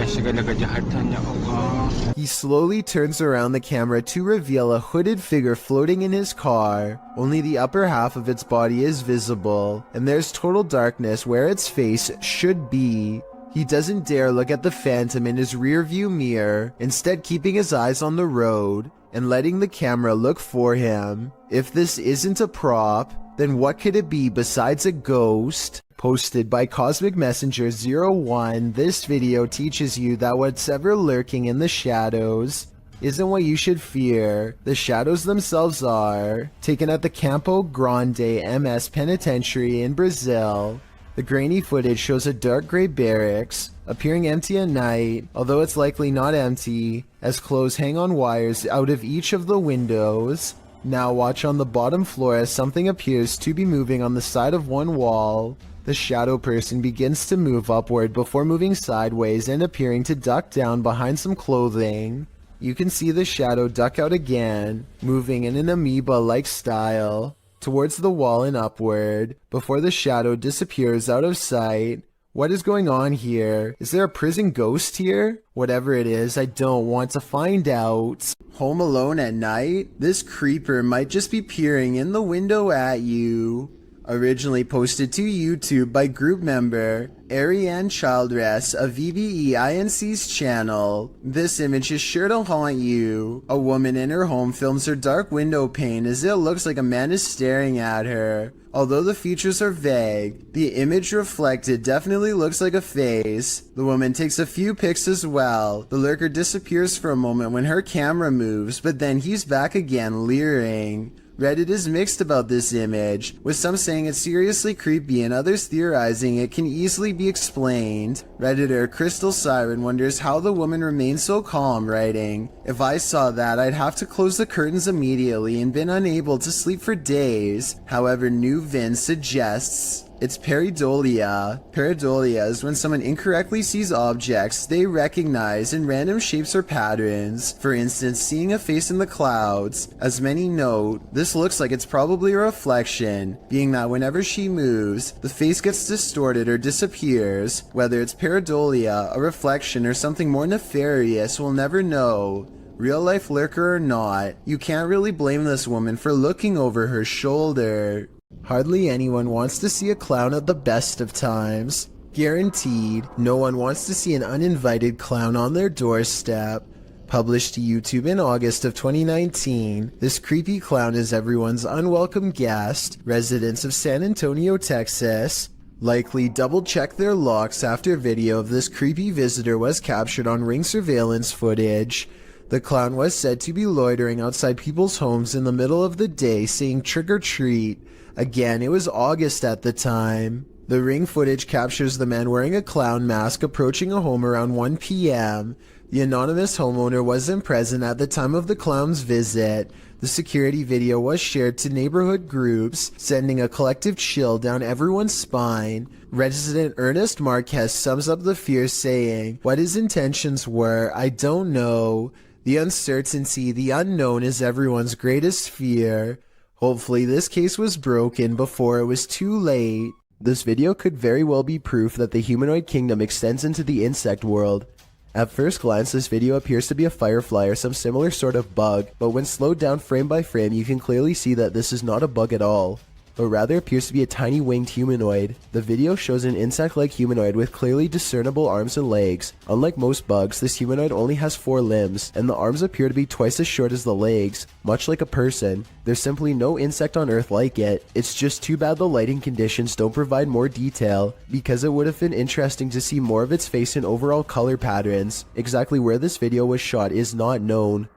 segala kejahatan ya Allah. He slowly turns around the camera to reveal a hooded figure floating in his car. Only the upper half of its body is visible, and there's total darkness where its face should be. He doesn't dare look at the phantom in his rearview mirror, instead keeping his eyes on the road and letting the camera look for him. If this isn't a prop, then what could it be besides a ghost? Posted by Cosmic Messenger 01, this video teaches you that what's ever lurking in the shadows isn't what you should fear. The shadows themselves are. Taken at the Campo Grande MS Penitentiary in Brazil, the grainy footage shows a dark gray barracks, appearing empty at night, although it's likely not empty, as clothes hang on wires out of each of the windows. Now watch on the bottom floor as something appears to be moving on the side of one wall. The shadow person begins to move upward before moving sideways and appearing to duck down behind some clothing. You can see the shadow duck out again, moving in an amoeba-like style, towards the wall and upward, before the shadow disappears out of sight. What is going on here? Is there a prison ghost here? Whatever it is, I don't want to find out. Home alone at night? This creeper might just be peering in the window at you. Originally posted to YouTube by group member Ariane Childress of VBEINC's channel. This image is sure to haunt you. A woman in her home films her dark window pane as it looks like a man is staring at her. Although the features are vague, the image reflected definitely looks like a face. The woman takes a few pics as well. The lurker disappears for a moment when her camera moves, but then he's back again leering. Reddit is mixed about this image, with some saying it's seriously creepy and others theorizing it can easily be explained. Redditor Crystal Siren wonders how the woman remains so calm, writing, "If I saw that, I'd have to close the curtains immediately and been unable to sleep for days." However, New Vin suggests it's pareidolia. Pareidolia is when someone incorrectly sees objects they recognize in random shapes or patterns. For instance, seeing a face in the clouds. As many note, this looks like it's probably a reflection, being that whenever she moves, the face gets distorted or disappears. Whether it's pareidolia, a reflection, or something more nefarious, we'll never know. Real life lurker or not, you can't really blame this woman for looking over her shoulder. Hardly anyone wants to see a clown at the best of times. Guaranteed, no one wants to see an uninvited clown on their doorstep. Published to YouTube in August of 2019, this creepy clown is everyone's unwelcome guest. Residents of San Antonio, Texas likely double-checked their locks after video of this creepy visitor was captured on Ring surveillance footage. The clown was said to be loitering outside people's homes in the middle of the day saying trick or treat. Again, it was August at the time. The Ring footage captures the man wearing a clown mask approaching a home around 1 p.m. The anonymous homeowner wasn't present at the time of the clown's visit. The security video was shared to neighborhood groups, sending a collective chill down everyone's spine. Resident Ernest Marquez sums up the fear saying, "What his intentions were, I don't know. The uncertainty, the unknown is everyone's greatest fear. Hopefully this case was broken before it was too late." This video could very well be proof that the humanoid kingdom extends into the insect world. At first glance, this video appears to be a firefly or some similar sort of bug, but when slowed down frame by frame, you can clearly see that this is not a bug at all, but rather appears to be a tiny winged humanoid. The video shows an insect-like humanoid with clearly discernible arms and legs. Unlike most bugs, this humanoid only has 4 limbs, and the arms appear to be twice as short as the legs, much like a person. There's simply no insect on Earth like it. It's just too bad the lighting conditions don't provide more detail, because it would have been interesting to see more of its face and overall color patterns. Exactly where this video was shot is not known.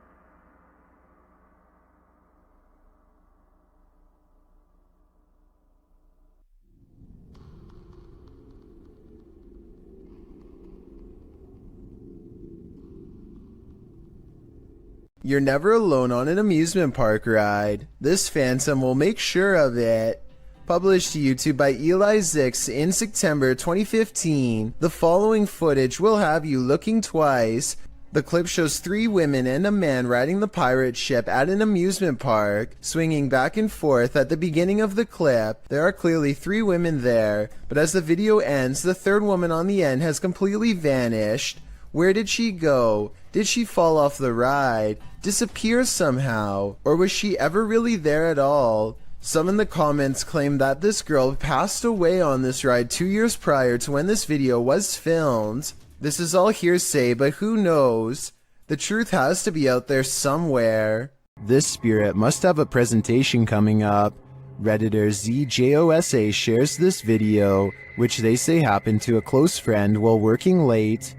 You're never alone on an amusement park ride. This phantom will make sure of it. Published to YouTube by Eli Zix in September 2015, the following footage will have you looking twice. The clip shows 3 women and a man riding the pirate ship at an amusement park, swinging back and forth. At the beginning of the clip, there are clearly 3 women there, but as the video ends, the 3rd woman on the end has completely vanished. Where did she go? Did she fall off the ride? Disappear somehow? Or was she ever really there at all? Some in the comments claim that this girl passed away on this ride 2 years prior to when this video was filmed. This is all hearsay, but who knows? The truth has to be out there somewhere. This spirit must have a presentation coming up. Redditor ZJOSA shares this video, which they say happened to a close friend while working late.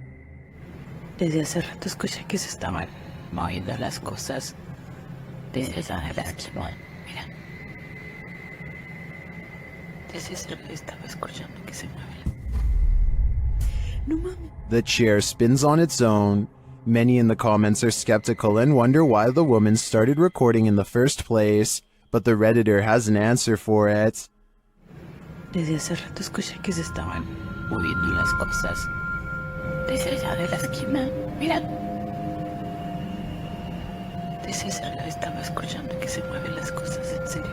Desde hace rato escuché que se estaban moviendo las cosas. Desde esa relación, mira. Desde ese rato estaba escuchando que se mueve. No mames. The chair spins on its own. Many in the comments are skeptical and wonder why the woman started recording in the first place, but the Redditor has an answer for it. Desde hace rato escuché que se estaban moviendo las cosas. Desde allá de la esquina, mira. Desde esa hora estaba escuchando que se mueven las cosas, en serio.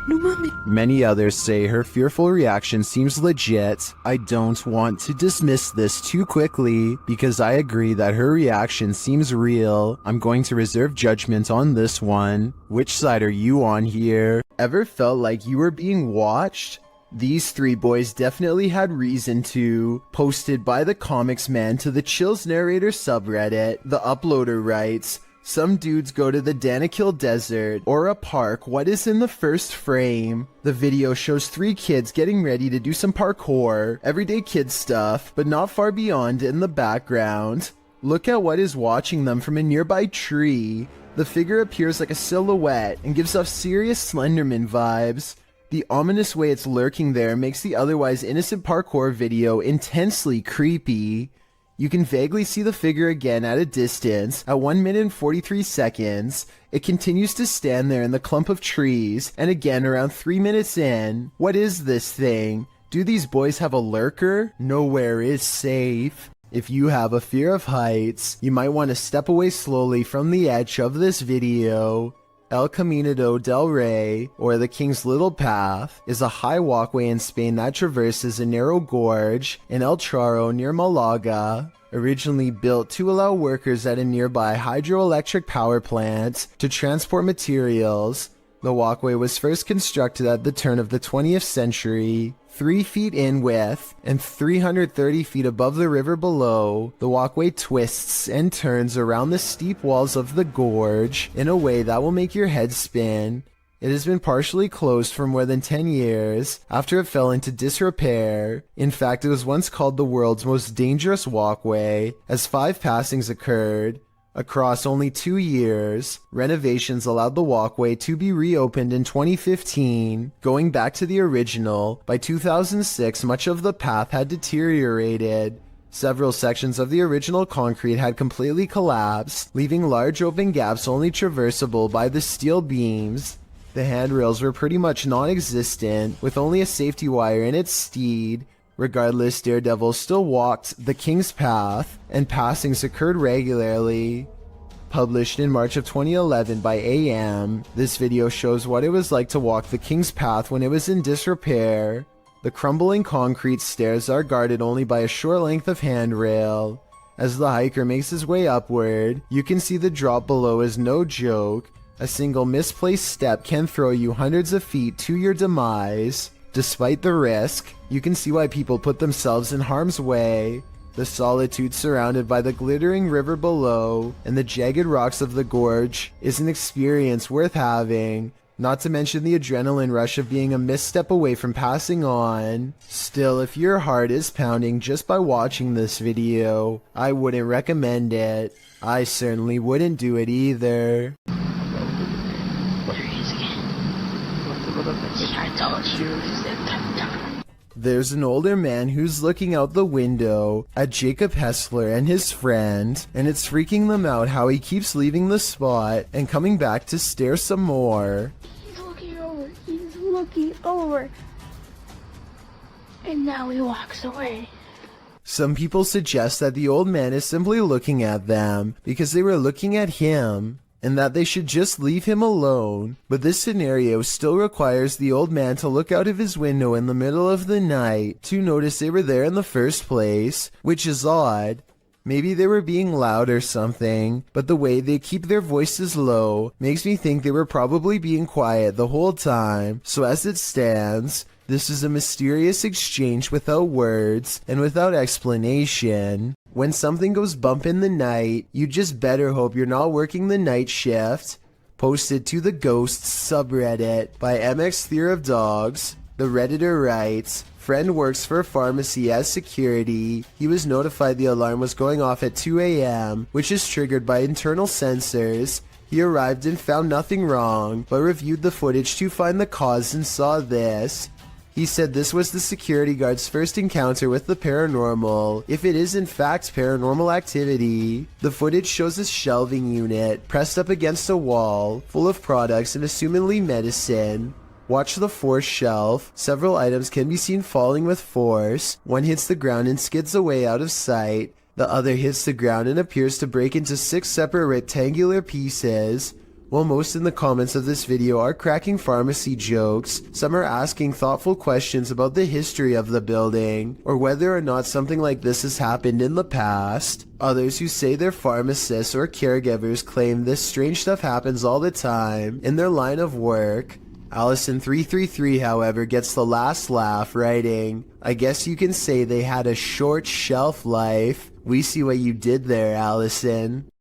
No mames. Many others say her fearful reaction seems legit. I don't want to dismiss this too quickly, because I agree that her reaction seems real. I'm going to reserve judgment on this one. Which side are you on here? Ever felt like you were being watched? These 3 boys definitely had reason to. Posted by the Comics Man to the Chills Narrator subreddit, the uploader writes, "Some dudes go to the Danakil Desert or a park. What is in the first frame? The video shows 3 kids getting ready to do some parkour, everyday kid stuff, but not far beyond in the background. Look at what is watching them from a nearby tree. The figure appears like a silhouette and gives off serious Slenderman vibes. The ominous way it's lurking there makes the otherwise innocent parkour video intensely creepy. You can vaguely see the figure again at a distance. At 1 minute and 43 seconds, it continues to stand there in the clump of trees, and again around 3 minutes in. What is this thing? Do these boys have a lurker? Nowhere is safe. If you have a fear of heights, you might want to step away slowly from the edge of this video. El Camino del Rey, or the King's Little Path, is a high walkway in Spain that traverses a narrow gorge in El Charo near Malaga. Originally built to allow workers at a nearby hydroelectric power plant to transport materials, the walkway was first constructed at the turn of the 20th century. 3 feet in width and 330 feet above the river below, the walkway twists and turns around the steep walls of the gorge in a way that will make your head spin. It has been partially closed for more than 10 years after it fell into disrepair. In fact, it was once called the world's most dangerous walkway, as 5 passings occurred. Across only 2 years, renovations allowed the walkway to be reopened in 2015. Going back to the original, by 2006 much of the path had deteriorated. Several sections of the original concrete had completely collapsed, leaving large open gaps only traversable by the steel beams. The handrails were pretty much non-existent, with only a safety wire in its steed. Regardless, Daredevil still walked the King's Path, and passings occurred regularly. Published in March of 2011 by AM, this video shows what it was like to walk the King's Path when it was in disrepair. The crumbling concrete stairs are guarded only by a short length of handrail. As the hiker makes his way upward, you can see the drop below is no joke. A single misplaced step can throw you hundreds of feet to your demise. Despite the risk, you can see why people put themselves in harm's way. The solitude surrounded by the glittering river below and the jagged rocks of the gorge is an experience worth having, not to mention the adrenaline rush of being a misstep away from passing on. Still, if your heart is pounding just by watching this video, I wouldn't recommend it. I certainly wouldn't do it either. There's an older man who's looking out the window at Jacob Hessler and his friend, and it's freaking them out how he keeps leaving the spot and coming back to stare some more. He's looking over. He's looking looking over. And now he walks away. Some people suggest that the old man is simply looking at them because they were looking at him, and that they should just leave him alone. But this scenario still requires the old man to look out of his window in the middle of the night to notice they were there in the first place, which is odd. Maybe they were being loud or something, but the way they keep their voices low makes me think they were probably being quiet the whole time. So as it stands, this is a mysterious exchange without words and without explanation. When something goes bump in the night, you just better hope you're not working the night shift. Posted to the Ghosts subreddit by MX Theory of Dogs. The Redditor writes, friend works for a pharmacy as security. He was notified the alarm was going off at 2 a.m., which is triggered by internal sensors. He arrived and found nothing wrong, but reviewed the footage to find the cause and saw this. He said this was the security guard's first encounter with the paranormal, if it is in fact paranormal activity. The footage shows a shelving unit pressed up against a wall, full of products and assumedly medicine. Watch the fourth shelf. Several items can be seen falling with force. One hits the ground and skids away out of sight. The other hits the ground and appears to break into 6 separate rectangular pieces. While most in the comments of this video are cracking pharmacy jokes, some are asking thoughtful questions about the history of the building, or whether or not something like this has happened in the past. Others who say they're pharmacists or caregivers claim this strange stuff happens all the time in their line of work. Allison333, however, gets the last laugh, writing, I guess you can say they had a short shelf life. We see what you did there, Allison.